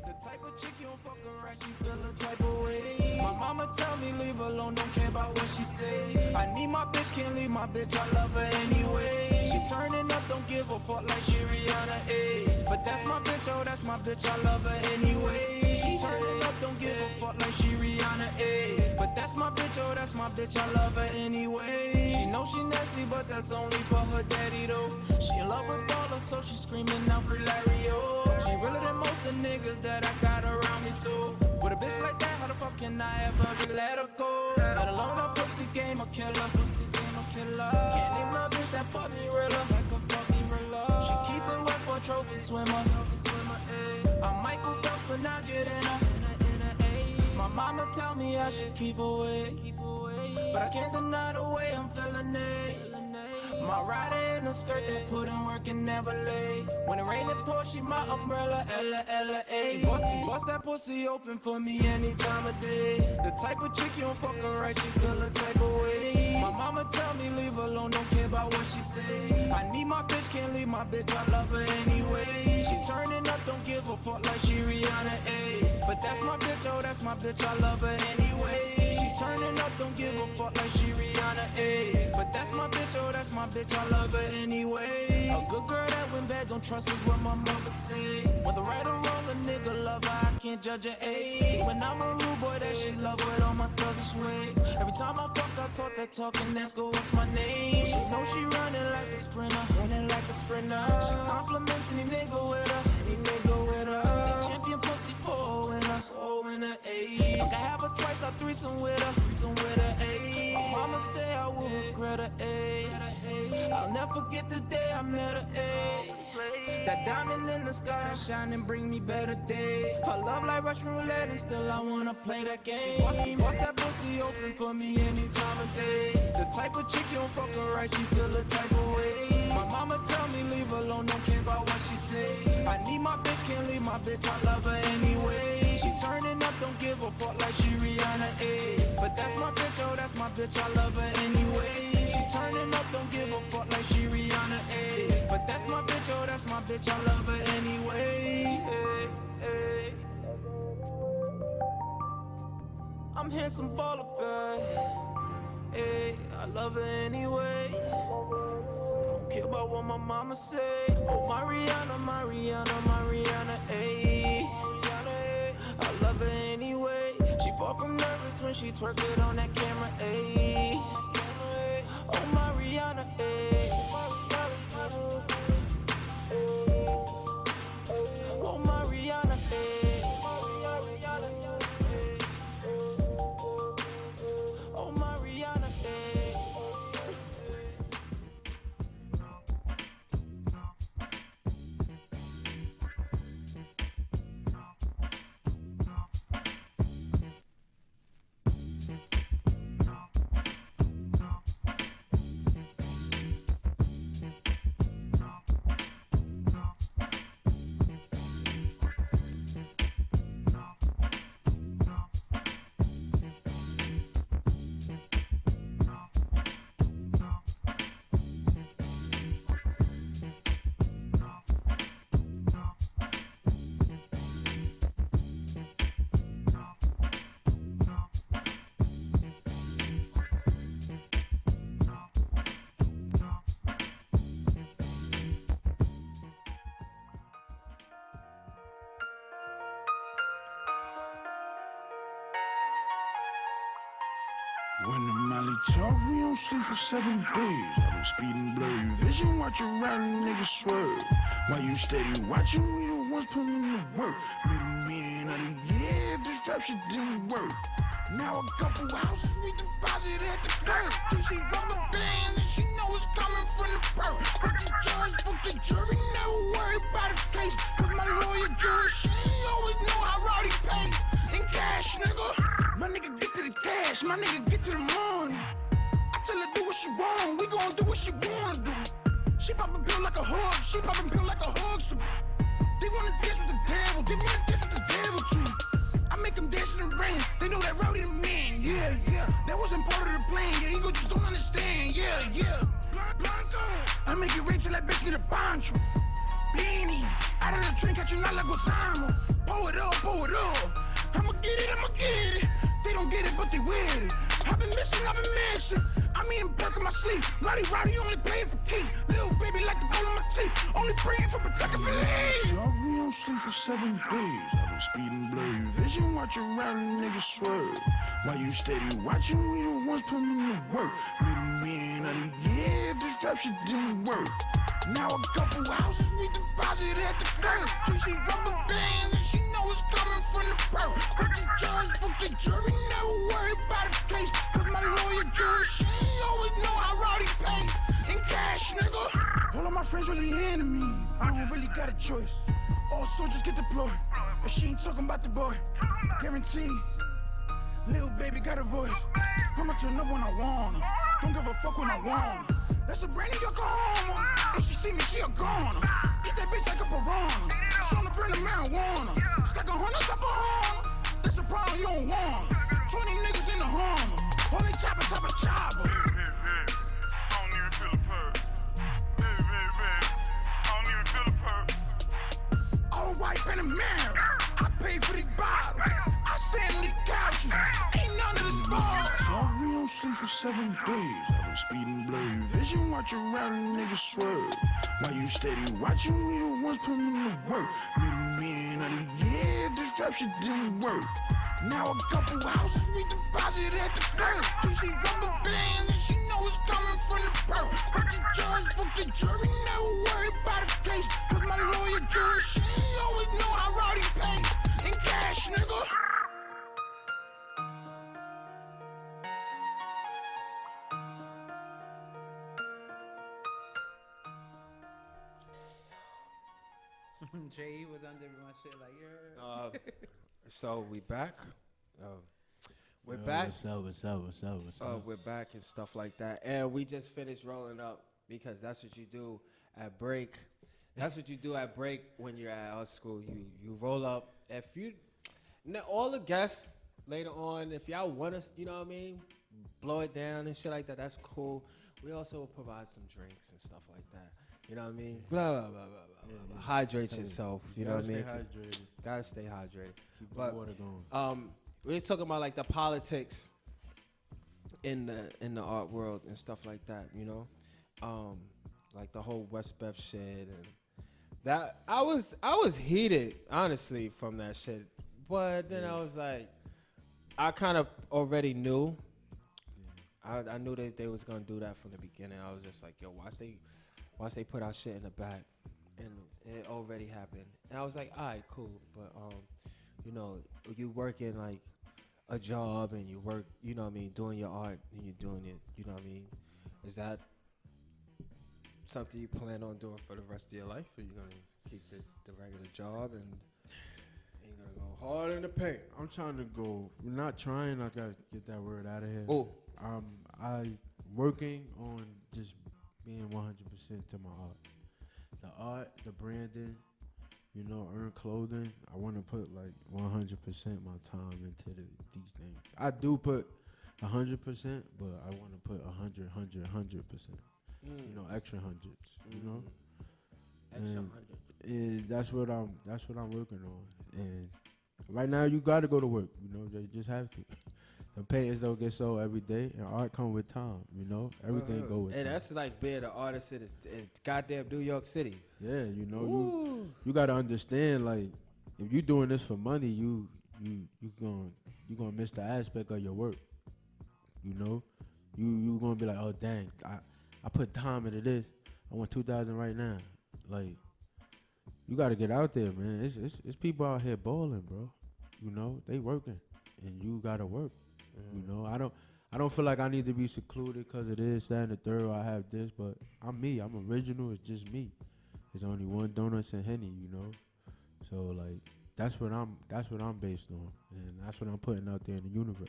The type of chick you don't fuck around, she feel the type of way. My mama tell me leave her alone, don't care about what she say. I need my bitch, can't leave my bitch, I love her anyway. She turning up, don't give a fuck like she Rihanna, ayy. But that's my bitch, oh that's my bitch, I love her anyway. She turning up, don't give a fuck like she Rihanna, ayy. But that's my bitch, oh that's my bitch, I love her anyway. She know she nasty, but that's only for her daddy though. She in love with baller, so she screaming out for Lario. She realer than most of the niggas that I got around me, so with a bitch like that, how the fuck can I ever let her go? Let alone a pussy game, a killer, pussy game, a killer. Can't name no bitch that fuck me realer, like a fuck me realer. She keep it wet for a trophy swimmer, ayy. I'm Michael Phelps when I get in her, ayy. My mama tell me I should keep away, but I can't deny the way I'm feeling it. My rider in a skirt that put in work and never late. When it rain, it pour, she my umbrella, L-A-L-A. Bust that pussy open for me any time of day. The type of chick you don't fuck her right, she feel the type of way. My mama tell me leave her alone, don't care about what she say. I need my bitch, can't leave my bitch, I love her anyway. She turning up, don't give a fuck like she Rihanna, ayy. But that's my bitch, oh that's my bitch, I love her anyway. She turning up, don't give a fuck like she Rihanna, ayy. But that's my bitch, oh that's my bitch, I love her anyway. A good girl that went bad, don't trust is what my mother said. Whether right or wrong, a nigga love her, I can't judge her age. When I'm a rude boy, that shit love with all my thuggish ways. Every time I fuck, I talk that talk and ask her what's my name. She know she running like a sprinter, running like a sprinter. She compliments any nigga with her, any nigga with her. Champion pussy for a winner, ayy. twice, I threesome with her, ayy. My mama say I will regret her, ayy. I'll never forget the day I met her, ayy. That diamond in the sky shine and bring me better days. Her love like Russian roulette and still I wanna play that game. Bust that pussy open for me any time of day. The type of chick you don't fuck her right, she feel the type of way. My mama tell me leave her alone, don't care about what she say. I need my bitch, can't leave my bitch, I love her anyway. She turning up, don't give a fuck like she Rihanna, ayy. But that's my bitch, oh that's my bitch, I love her anyway. She turning up, don't give a fuck like she Rihanna, ayy. But that's my bitch, oh that's my bitch, I love her anyway. Ay, ay. I'm handsome baller, babe. Ay, I love her anyway. Don't care about what my mama say. Oh, Mariana, Mariana, Mariana, ayy. I love her anyway. She far from nervous when she twerk it on that camera, ayy. Oh, Mariana, ayy. Oh, Mariana, ayy. Oh, Mariana, ayy. When the Molly talk, we don't sleep for 7 days. I've been speeding blurry vision, watching rowdy niggas swerve. While you steady watching, we the ones putting in the work. Made a million of the year, this rap shit didn't work. Now a couple houses we deposit at the dirt. Juicy rubber bands and she know it's coming from the perk. Fuck the judge, fuck the jury, never worry about the case. Cause my lawyer jury, she always know how rowdy pay. In cash, nigga. My nigga get to the cash, my nigga get to the money. I tell her do what she want, we gon' do what she wanna do. She pop a pill like a hug, she pop a pill like a hugster. They wanna dance with the devil, they wanna dance with the devil too. I make them dance in the rain, they know that rowdy the man, yeah, yeah. That wasn't part of the plan, yeah, ego just don't understand, yeah, yeah. Blanco, I make it rain till that bitch need a poncho. Beanie, out of the train, catch you not like Osama. Pull it up, pull it up. I'ma get it, I'ma get it. They don't get it, but they with it. I've been missing. I'm eating burk in my sleep. Rowdy, only playing for keep. Little baby like the bone of my teeth. Only praying for protection for leave. So we don't sleep for 7 days. I've been speeding blurry vision, watching rowdy niggas swerve. While you steady watching, we the ones putting in the work. Made a million of the year, this rap shit didn't work. Now a couple houses we deposit at the dirt. Juicy rubber bands and she know it's coming from the perk. Fuck the judge, fuck the jury, never worry about the case. Cause my lawyer jury, she always know how rowdy pay. In cash, nigga. All of my friends really into me, I don't really got a choice. All soldiers get deployed, but she ain't talking about the boy. Guaranteed, little baby got a voice. I'ma turn up when I wanna, don't give a fuck when I wanna. That's a brand new Yokohama. If she see me, she a goner. Eat that bitch like a piranha. She on the brand of marijuana. Stack 100 up a Hummer. That's a problem you don't want. 20 niggas in the Hummer. All they chopper, chopper, chopper. I don't even feel a perk. I don't even feel a perk. All white Panamera. I pay for these bottles. I stand on these couches. Ain't none of this ball. So we don't sleep for 7 days. I've been speeding blurry vision, watching rowdy niggas swerve. While you steady watching, we the ones putting in the work. Made a million of the year, this rap shit didn't work. Now a couple houses we deposit at the dirt. Juicy rubber bands and she know it's coming from the perk. Fuck the judge, fuck the jury, never worry about the case. Cause my lawyer jury, she always know how rowdy pay. In cash, nigga. Jay was under my shit like, yeah. So we back. We're back. What's up? We're back and stuff like that. And we just finished rolling up because that's what you do at break. That's what you do at break when you're at our school. You roll up. If you, now all the guests later on, if y'all want us, you know what I mean, blow it down and shit like that, that's cool. We also provide some drinks and stuff like that. You know what I mean? Blah, blah, blah, blah, blah, blah. Hydrate yourself. You know what I mean? Hydrated. Gotta stay hydrated. Keep the water going. We was talking about like the politics in the art world and stuff like that, you know, like the whole West Bev shit and that. I was heated honestly from that shit, but then I was like, I kind of already knew. I knew that they was gonna do that from the beginning. I was just like, yo, watch they put our shit in the back, and it already happened. And I was like, all right, cool, but you know, you working like a job and you work, you know what I mean, doing your art and you're doing it, you know what I mean? Is that something you plan on doing for the rest of your life, or you gonna keep the regular job and you're gonna go hard in the paint? I'm trying to go. Not trying. I gotta get that word out of here. Oh, I working on just being 100% to my art. The art, the branding, you know, earn clothing. I want to put like 100% my time into these things. I do put 100%, but I want to put 100%. You know, extra hundreds. You know, extra and, hundred. and that's what I'm working on. And right now, you got to go to work. You know, they just have to. The paintings don't get sold every day, and art come with time. You know, everything go with time. And that's like being an artist in goddamn New York City. Yeah, you know, you gotta understand, like, if you doing this for money, you gonna miss the aspect of your work. You know, you gonna be like, oh dang, I put time into this. I want 2,000 right now. Like, you gotta get out there, man. It's people out here balling, bro. You know, they working, and you gotta work. You know, I don't feel like I need to be secluded because it is that and the third. I have this, but I'm me. I'm original. It's just me. There's only one donuts and Henny, you know. So like that's what I'm based on, and that's what I'm putting out there in the universe.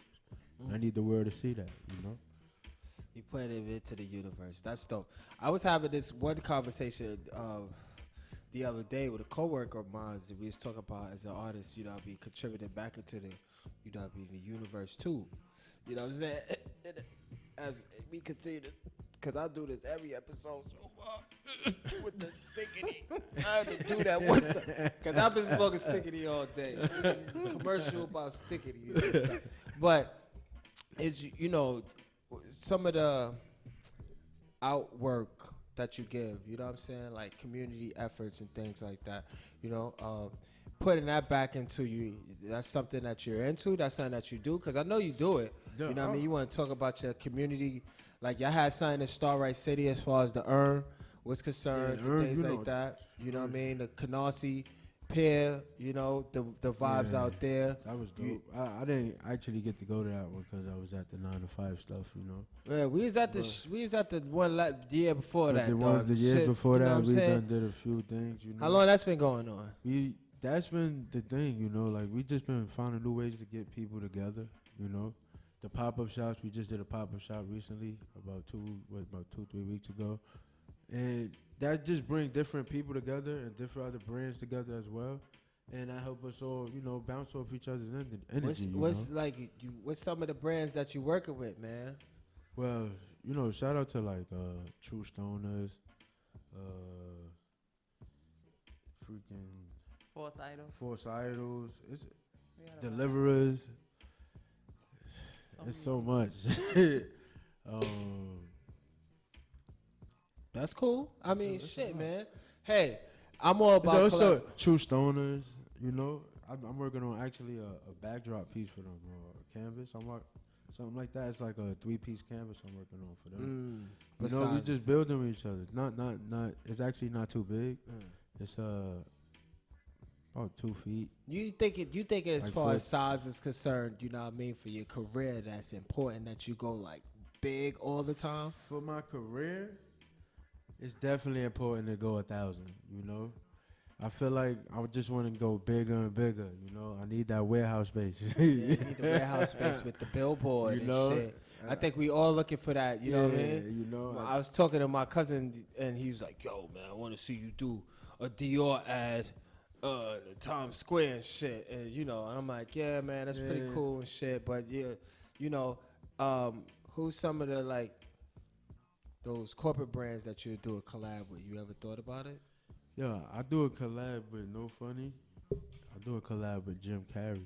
I need the world to see that, you know. You put it into the universe. That's dope. I was having this one conversation the other day with a coworker of mine that we was talking about as an artist, you know, be contributing back into the, you know, be the universe too. You know what I'm saying? As we continue to, because I do this every episode so with the stickity. I had to do that one time because I've been smoking stickity all day. This is a commercial about stickity and stuff. But it's, you know, some of the outwork that you give, you know what I'm saying, like community efforts and things like that, you know, putting that back into you, that's something that you're into, that's something that you do, because I know you do it. You know what I mean? You want to talk about your community, like y'all had something in Starlight City as far as the urn was concerned, and things like that, you know what I mean, the Canarsie Pier, you know, the vibes out there. That was dope. I didn't actually get to go to that one because I was at the 9 to 5 stuff, you know. Yeah, we was at the one year before that. The years before that, we done did a few things, you know. How long that's been going on? That's been the thing, you know. Like, we just been finding new ways to get people together, you know. The pop-up shops, we just did a pop-up shop recently, about 2-3 weeks ago. And that just bring different people together and different other brands together as well. And that help us all, you know, bounce off each other's energy. What's some of the brands that you working with, man? Well, you know, shout out to like True Stoners, freaking Force Idols, it's Deliverers. It's so much. That's cool. I mean, shit, man. Hey, I'm all about also True Stoners, you know. I'm working on actually a backdrop piece for them, a canvas. Something like that. It's like a 3-piece canvas I'm working on for them. You know, we just building with each other. Not. It's actually not too big. It's about 2 feet. You think as like far as size is concerned, you know what I mean, for your career, that's important that you go like big all the time? For my career, it's definitely important to go 1,000, you know? I feel like I would just want to go bigger and bigger. You know, I need that warehouse space. Yeah, you need the warehouse space with the billboard and shit. I think we all looking for that. You know what I mean? You know, I was talking to my cousin and he was like, "Yo, man, I want to see you do a Dior ad, Times Square and shit." And you know, and I'm like, "Yeah, man, that's pretty cool and shit." But yeah, you know, who's some of the like those corporate brands that you do a collab with? You ever thought about it? Yeah, I do a collab with No Funny. I do a collab with Jim Carrey.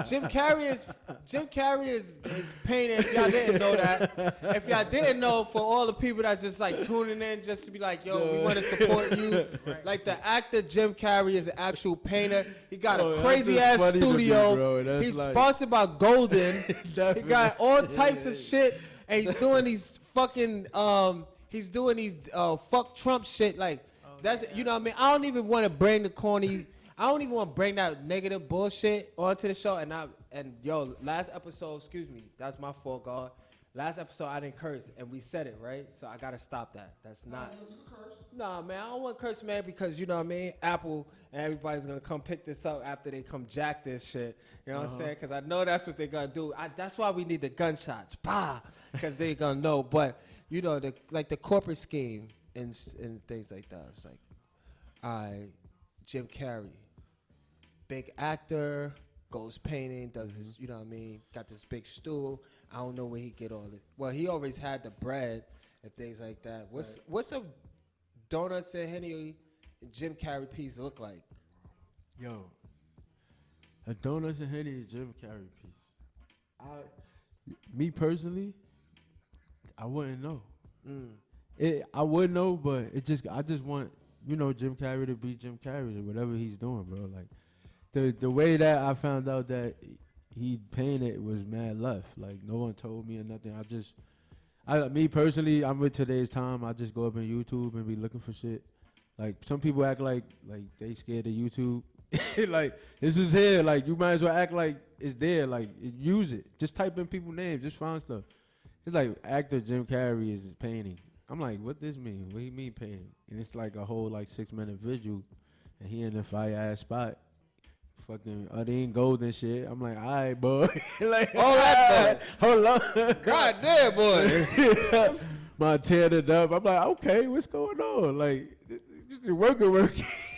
Jim Carrey is painting. If y'all didn't know that, if y'all didn't know, for all the people that's just like tuning in just to be like, yo, we want to support you. Like the actor Jim Carrey is an actual painter. He got a crazy ass studio. He's like sponsored by Golden. He got all types of shit, and he's doing these fucking fuck Trump shit. Like that's you know what I mean. I don't even want to bring the corny. I don't even want to bring that negative bullshit onto the show. And yo, last episode, excuse me, that's my fault, God. Last episode I didn't curse, and we said it right, so I gotta stop that. That's not. Nah, man, I don't want to curse, man, because you know what I mean. Apple and everybody's gonna come pick this up after they come jack this shit. You know what I'm saying? Because I know that's what they're gonna do. That's why we need the gunshots, because they gonna know. But you know, the corporate scheme and things like that. It's like, Jim Carrey. Big actor, goes painting, does his, you know what I mean, got this big stool. I don't know where he get all it. Well, he always had the bread and things like that. What's a donuts and Henny Jim Carrey piece look like? Yo, a donuts and Henny Jim Carrey piece. Me personally, I wouldn't know. I would know, but I just want, you know, Jim Carrey to be Jim Carrey, whatever he's doing, bro. Like. The way that I found out that he painted was mad left. Like, no one told me or nothing. Me personally, I'm with today's time. I just go up on YouTube and be looking for shit. Like, some people act like they scared of YouTube. Like, this is here. Like, you might as well act like it's there. Like, use it. Just type in people's names. Just find stuff. It's like actor Jim Carrey is painting. I'm like, what this mean? What do you mean painting? And it's like a whole, 6-minute visual. And he in a fire-ass spot. Fucking Udine Gold and shit. I'm like, all right, boy. Like, all that, boy. Hold on. God damn, boy. My teared it up. I'm like, okay, what's going on? Like, just working.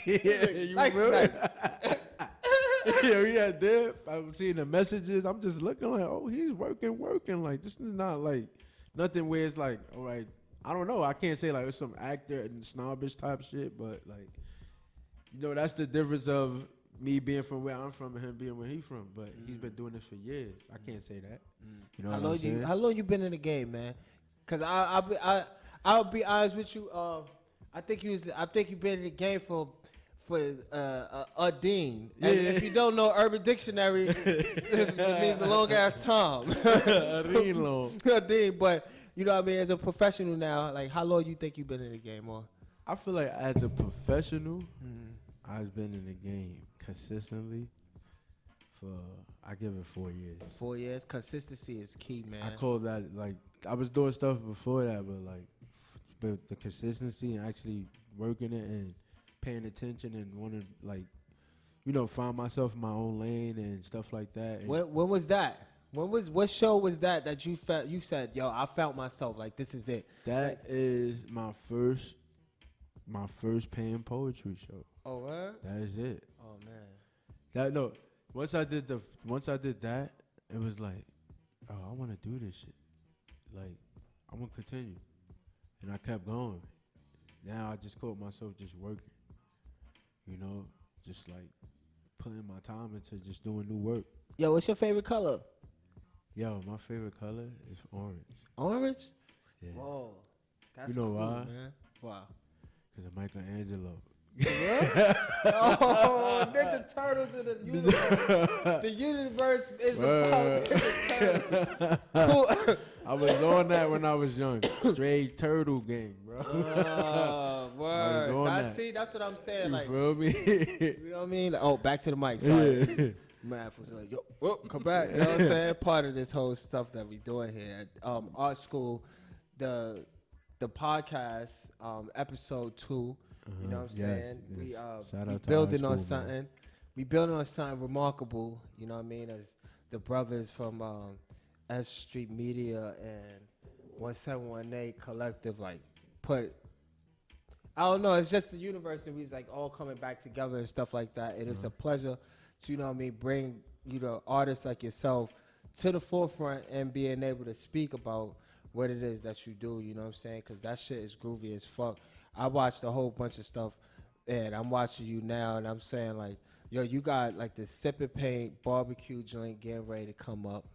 Yeah, you feel? Yeah, we had there. I'm seeing the messages. I'm just looking like, oh, he's working. Like, this is not like nothing where it's like, all right, I don't know. I can't say like it's some actor and snobbish type shit, but like, you know, that's the difference of me being from where I'm from and him being where he's from. But he's been doing this for years. I can't say that. You know what I'm saying? How long you been in the game, man? Cause I'll be honest with you. I think you've been in the game for a dean. Yeah. And if you don't know Urban Dictionary, it means a long ass time. A dean long. A dean, but you know what I mean. As a professional now, like how long you think you've been in the game, or? I feel like as a professional, I've been in the game consistently for, I give it 4 years. 4 years? Consistency is key, man. I call that, like, I was doing stuff before that, but, like, but the consistency and actually working it and paying attention and wanting, like, you know, find myself in my own lane and stuff like that. And when was that? What show was that you felt, you said, yo, I found myself, like, this is it? That is my first paying poetry show. Oh, what? That is it. Oh man. Once I did that, it was like, oh, I want to do this shit. Like, I'm gonna continue, and I kept going. Now I just caught myself just working. You know, just like putting my time into just doing new work. Yo, what's your favorite color? Yo, my favorite color is orange. Orange? Yeah. Whoa. That's you know cool, why? Man. Why? Because of Michelangelo. Oh, Ninja Turtles in the universe. The universe is about Ninja Turtles. Cool. I was on that when I was young. Straight turtle game, bro. Word. See, that's what I'm saying. You like, feel me? You know what I mean? Like, oh, back to the mic. Sorry. Math was like, yo, well, come back. You know what I'm saying? Part of this whole stuff that we doing here at Art School, the podcast, episode 2. You know what I'm Yes, saying? yes. Shout We out to building our on school, man. something. We building on something remarkable. You know what I mean? As the brothers from S.STREET Media and 1718 Collective, like put. I don't know. It's just the universe, and we's like all coming back together and stuff like that. And it's a pleasure to, you know what I mean, bring artists like yourself to the forefront and being able to speak about what it is that you do. You know what I'm saying? Because that shit is groovy as fuck. I watched a whole bunch of stuff, and I'm watching you now, and I'm saying like, yo, you got like the Sip and Paint barbecue joint getting ready to come up.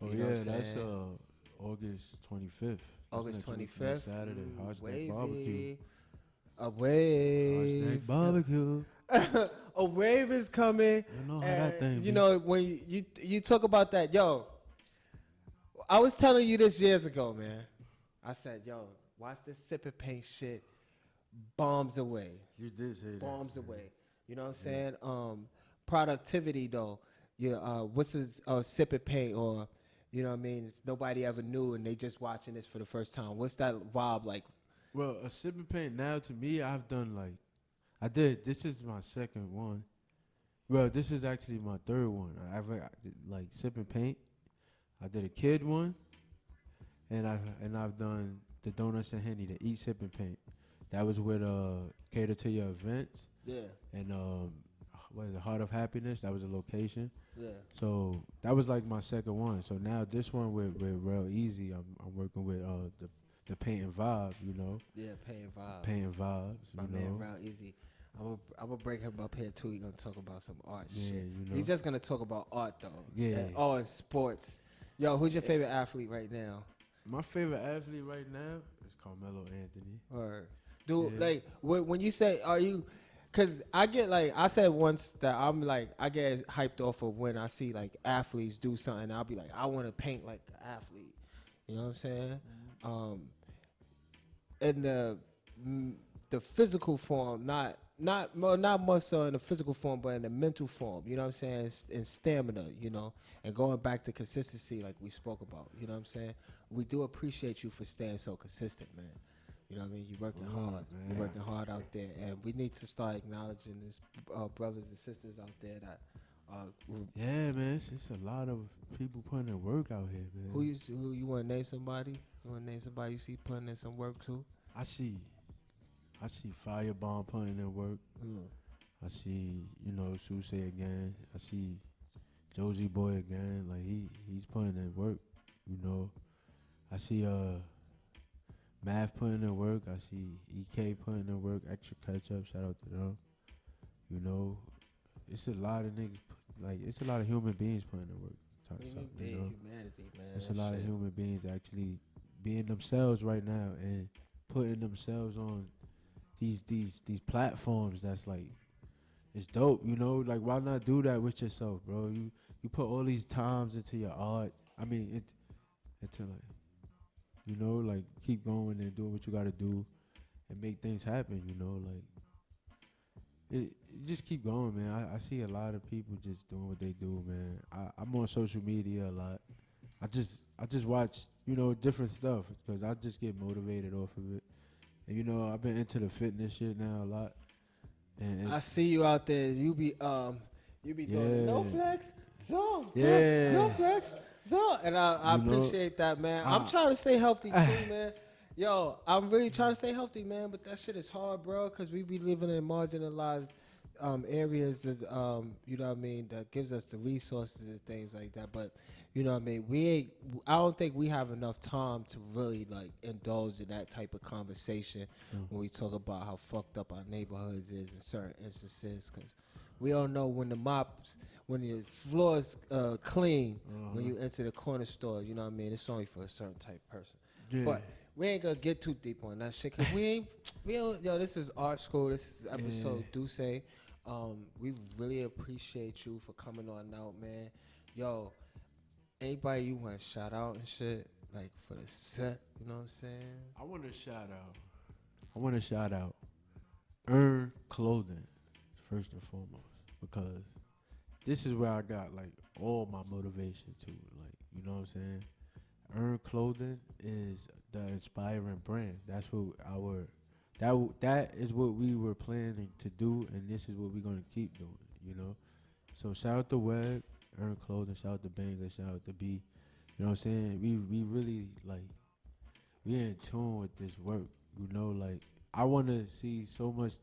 Oh You know what yeah, I'm that's saying? August 25th. August Next week, 25th. next Saturday. Hard Snack Barbecue. A Hard wave. Snack Barbecue. A wave is coming. You know how that thing You be. know, when you talk about that, yo, I was telling you this years ago, man. I said, yo, watch this Sip and Paint shit. Bombs away. You did say that. Bombs away. You know what I'm saying? Productivity, though. Yeah, what's this Sip and Paint or, you know what I mean? Nobody ever knew and they just watching this for the first time. What's that vibe like? Well, a Sip and Paint now to me, I've done this is my second one. Well, this is actually my third one. I did, like Sip and Paint. I did a kid one, and I've done the Donuts and Henny, the Eat Sip and Paint. That was with Cater to Your Events. Yeah. And what is it, Heart of Happiness? That was a location. Yeah. So that was like my second one. So now this one with Real Easy, I'm working with the Paint and Vibe, you know. Yeah, Paint Vibes. Paint Vibes, My you man, know. Real Easy. I'm gonna bring him up here too. He's gonna talk about some art Yeah, shit. you know. He's just gonna talk about art though. Yeah. And sports. Yo, who's your favorite athlete right now? My favorite athlete right now is Carmelo Anthony. Or dude, Yeah. like when you say, are you? Cause I get like I said once that I'm like I get hyped off of when I see like athletes do something. I'll be like, I want to paint like an athlete. You know what I'm saying? In the physical form, not much so in the physical form, but in the mental form. You know what I'm saying? And stamina. You know, and going back to consistency, like we spoke about. You know what I'm saying? We do appreciate you for staying so consistent, man. You know what I mean? You're working hard. man. You're working hard out there, and we need to start acknowledging this brothers and sisters out there that. Yeah, man, it's a lot of people putting in work out here, man. Who you want to name somebody? You want to name somebody you see putting in some work too? I see Firebomb putting in work. I see, Suse again. I see Josie Boy again. Like he's putting in work, you know. I see Math putting in work. I see EK putting in work. Extra catch up. Shout out to them. You know, it's a lot of niggas. It's a lot of human beings putting in work. Humanity, man. It's a lot of human beings actually being themselves right now and putting themselves on these platforms. That's like, it's dope. You know, like why not do that with yourself, bro? You put all these times into your art. I mean, into like keep going and doing what you gotta do and make things happen. You know, like. It just keep going, man. I see a lot of people just doing what they do, man. I'm on social media a lot. I just watch, different stuff because I just get motivated off of it. And I've been into the fitness shit now a lot. And I see you out there. You be doing no flex, zone. Yeah. No flex, zone. And I appreciate that, man. I'm trying to stay healthy too, man. Yo, I'm really trying to stay healthy, man, but that shit is hard, bro, because we be living in marginalized areas, that, you know what I mean, that gives us the resources and things like that. But, you know what I mean, I don't think we have enough time to really, like, indulge in that type of conversation when we talk about how fucked up our neighborhoods is in certain instances, because we all know when your floor's clean, when you enter the corner store, you know what I mean, it's only for a certain type of person. Yeah. But we ain't gonna get too deep on that shit, cause we don't, yo, this is Art School. This is episode Duce. We really appreciate you for coming on out, man. Yo, anybody you want to shout out and shit, like for the set, you know what I'm saying? I want to shout out Earn Clothing, first and foremost, because this is where I got, like, all my motivation to, like, you know what I'm saying? Earn Clothing is the inspiring brand. That's what that is what we were planning to do, and this is what we're gonna keep doing. You know. So shout out to Web, Earn Clothing, shout out to Banger, shout out to B. You know what I'm saying? We really like we in tune with this work. You know, like I wanna see so much.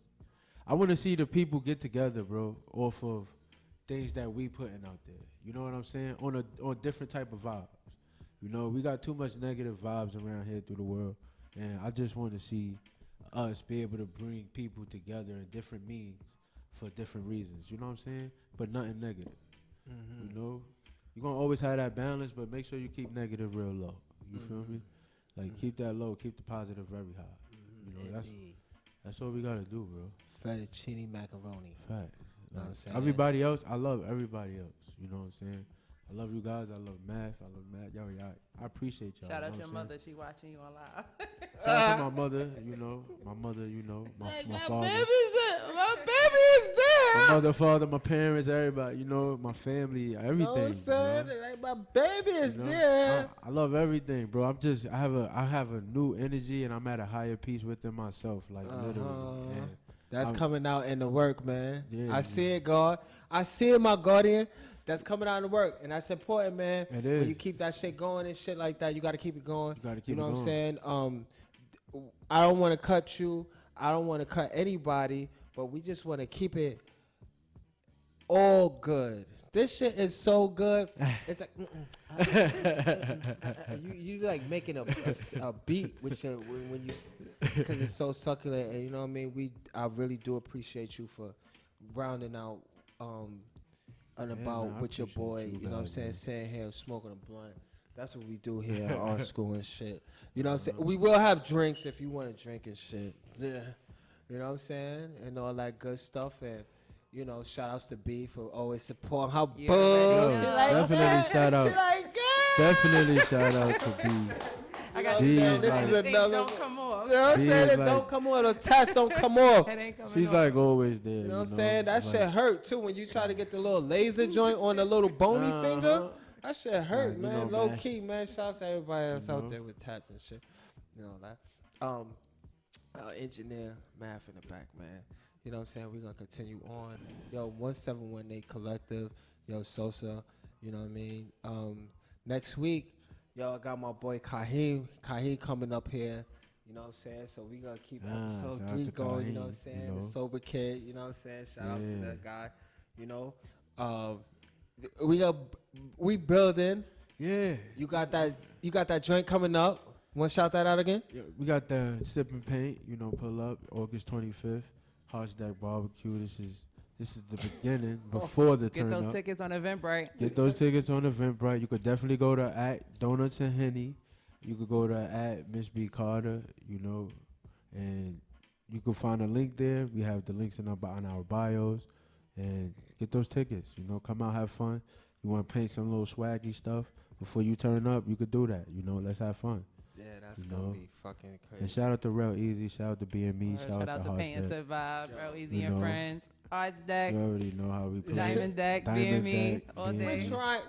I wanna see the people get together, bro, off of things that we putting out there. You know what I'm saying? On different type of vibes. You know, we got too much negative vibes around here through the world, and I just want to see us be able to bring people together in different means for different reasons. You know what I'm saying? But nothing negative. Mm-hmm. You know, you're gonna always have that balance, but make sure you keep negative real low. You feel me? Like keep that low, keep the positive very high. You know, that's what we gotta do, bro. Fettuccine macaroni. Facts. You know what I'm saying? Everybody else, I love everybody else. You know what I'm saying? I love you guys. I love Math. I love Matt. Yo, yeah, I appreciate y'all. Shout out you know your what I'm mother. She watching you on live. saying? Shout out to my mother. You know, my mother. You know, my father. My baby is there. My mother, father, my parents, everybody. You know, my family, everything. You know what I'm saying? you know? Like my baby is You know? there. I love everything, bro. I have a new energy, and I'm at a higher peace within myself, like literally. And That's coming out in the work, man. Yeah, I see it, God. I see it, my guardian. That's coming out in the work, and that's important, man. It When is. you keep that shit going and shit like that, you got to keep it going. You gotta keep You know it what I'm going. saying? I don't want to cut you. I don't want to cut anybody, but we just want to keep it all good. This shit is so good. It's like you like making a beat with your when you because it's so succulent, and you know what I mean. I really do appreciate you for rounding out and about man, I with your appreciate boy. you You know what I'm guys, saying? man. Sitting here smoking a blunt. That's what we do here at our school and shit. You know what I'm saying? We will have drinks if you want to drink and shit. Yeah. You know what I'm saying? And all that good stuff. And, you know, shout outs to B for always supporting her You boo. already She know. like Definitely that. shout out. She like that. Definitely shout out to B. I got B to is this like- is things another. don't come off. You know what I'm B saying? is It like- don't come on. The tats don't come off. It ain't coming She's off. like always there. You know what I'm saying? That shit hurt too when you try to get the little laser joint on the little bony finger. That shit hurt, Right, you man. know, Low man. key, man. Shouts to everybody else You out know. there with tats and shit. You know that. Engineer Math in the back, man. You know what I'm saying? We're gonna continue on. Yo, 1718 Collective. Yo, Sosa. You know what I mean? Next week, yo, I got my boy Kahim. Kahim coming up here. You know what I'm saying? So we gonna keep episode shout out 3 to going. You know what I'm Kahim, saying? you know. The sober kid. You know what I'm saying? Shout out to Yeah. that guy. You know, we building. Yeah. You got that joint coming up. Want to shout that out again? Yeah, we got the Sip and Paint, you know, pull up August 25th. Harsh Deck Barbecue. This is the beginning before the Get turn those up. tickets on Eventbrite. Get those tickets on Eventbrite. You could definitely go to at Donuts and Henny. You could go to at Miss B Carter, you know, and you can find a link there. We have the links in our bios, and get those tickets. You know, come out, have fun. You want to paint some little swaggy stuff before you turn up? You could do that. You know, let's have fun. Yeah, that's You gonna know. be fucking crazy. And shout out to Real Easy. Shout out to BME. Shout out to to Harsh Paint and Deck. Survive, Real Easy You and know. Friends, Arts Deck, You already know how we play. Diamond Deck, Diamond BME, Deck, all BME. day. We trying.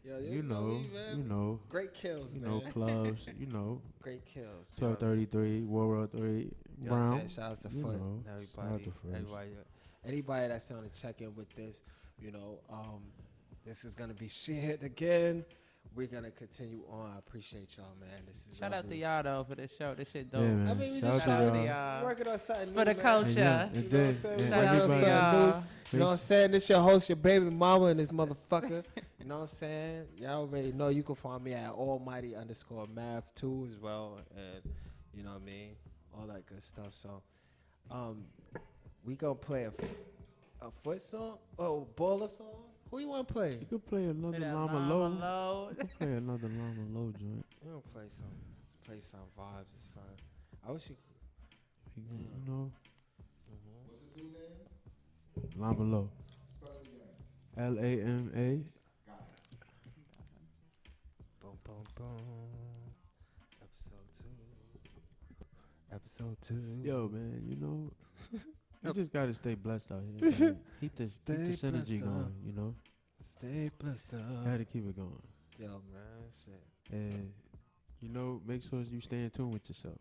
You know. Great kills, You man. know, clubs. You know. Great kills. 1233, World War 3, You know what I'm Brown. saying? Shout outs to You Foot know, and shout out everybody. to Fresh. Anybody that's on to check in with this, you know, this is gonna be shit again. We're gonna continue on. I appreciate y'all, man. This is Shout out to lovely. y'all though for this show. This shit dope. Yeah, man. I mean, we Shout just out to shout out to y'all. y'all. working on something It's new, for the man. culture. Yeah, it You know what I'm did. saying? Yeah, Shout out to everybody- y'all. You know what I'm saying? This your host, your baby mama, and this motherfucker. You know what I'm saying? Y'all already know you can find me at almighty_math too as well, and you know what I mean, all that good stuff. So, we gonna play a foot song, baller song. Who you wanna play? You could play another Play that Llama Llama Low. Low. You could play another Llama Low joint. We gonna play some vibes or something. I wish you. You know. Llama Low. LAMA. Boom, boom, boom. Episode 2. Yo, man, you know, you just gotta stay blessed out here. Man. Keep this Stay energy blessed going, up. you know. Stay blessed up. Gotta keep it going. Yo, man, shit. And, you know, make sure you stay in tune with yourself.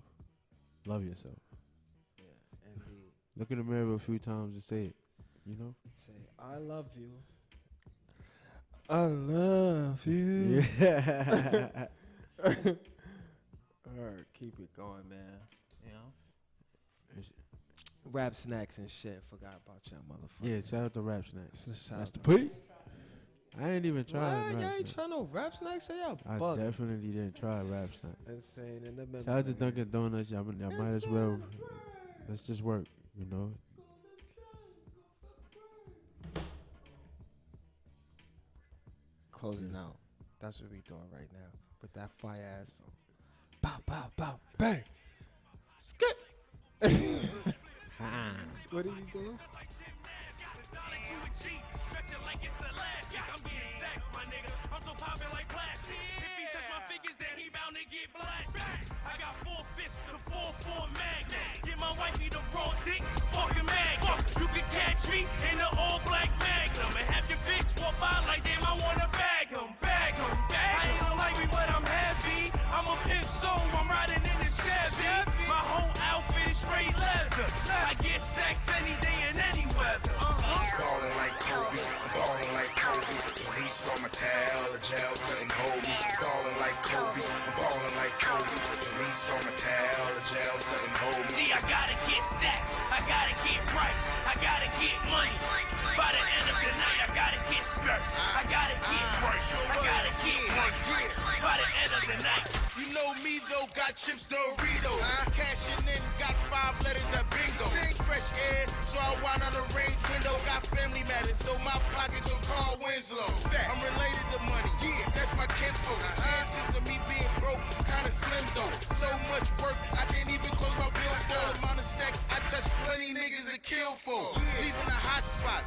Love yourself. Look in the mirror a few times and say it. You know? Say, I love you. I love you. Yeah. Alright, keep it going, man. You know? Rap snacks and shit. Forgot about y'all motherfuckers. Yeah, shout out to Rap Snacks. Shout That's out the to- P. I ain't even tried What? Rap Y'all ain't Snacks. trying no rap snacks? Y'all I bugging. definitely didn't try Rap Snacks. Insane in the middle. Shout out to Dunkin' Donuts. Y'all might as well. Let's just work, you know? Closing out. That's what we doing right now. With that fire ass song. Bow, bow, bow, bang. Skip. What are you doing? I got 4/5 to 4/4 Magnum. Get my wifey the raw dick, fucking Magnum. You can catch me in the all black Magnum and have your bitch walk by like damn I wanna bag him, bag him, bag him. I ain't no like me, but I'm heavy. I'm a pimp, so I'm riding in the Chevy. My whole outfit is straight leather. I get stacks any day and any weather. Ballin' like Kobe, ballin' like Kobe. Police on my tail, the jail couldn't hold me. Ballin' like Kobe, ballin' like Kobe. Police on my tail, the jail couldn't hold me. See, I gotta get stacks, I gotta get right, I gotta get money. By the end of the night, I gotta get stacks, I gotta get right, I gotta get money. By the end of the night. You know me though, got chips Doritos. Cashing in, got 5 letters at bingo. Fresh air, so I wind on the range window. Got family matters, so my pockets are Carl Winslow. I'm related to money, yeah, that's my kinfolk. Chances of me being broke, kinda slim though. So much work, I can't even close my bills. For the amount of stacks, I touch plenty niggas to kill for. Leaving a hot spot,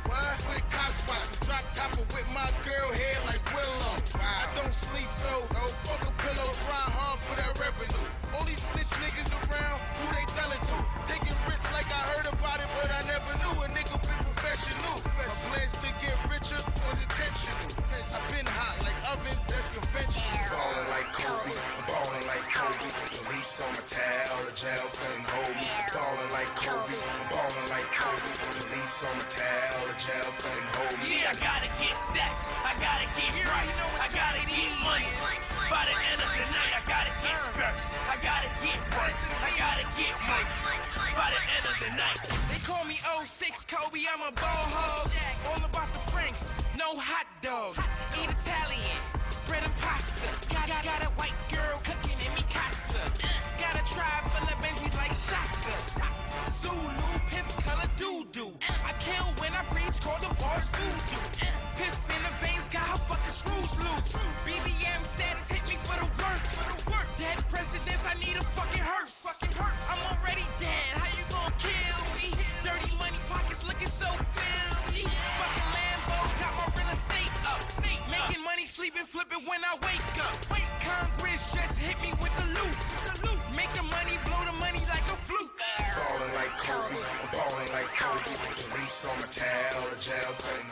with cop spots. Drop topper with my girl hair like Willow. I don't sleep, so fuck a pillow. Grind hard for that revenue. All these snitch niggas around, who they tellin' to? Taking risks like I heard about it, but I never knew a nigga been professional. My plans to get richer was intentional. I've been hot like ovens, that's conventional. Ballin' like Kobe, ballin' like Kobe. Police on my tail, the jail couldn't hold me. Ballin' like Kobe, ballin' like Kobe. Police on my tail, the jail couldn't hold me. Yeah, I gotta get stacks, I gotta get right, I gotta get money. By the end of the night, I gotta get stacks, I gotta get right, I gotta get money. By the end of the night. They call me 06 Kobe, I'm a ball hog. All about the Franks, no hot dogs. Eat Italian, bread and pasta. Got a white girl cooking in me casa. Got a tribe full of Benjis like Shaka. Zulu, pimp color doo-doo. I kill when I preach, call the bars voodoo. Piff in the veins, got her fucking screws loose. BBM status hit me for the work. Dead presidents, I need a fucking hearse. I'm already dead, how you gonna kill me? Dirty money pockets looking so filthy. Fucking Lambo, got my real estate up. Making money, sleeping, flipping when I wake up. Congress just hit me with the loot. Make the money, blow the money like a flute. Ballin' like Kobe, ballin' like Kobe. Police on my tail, the jail couldn't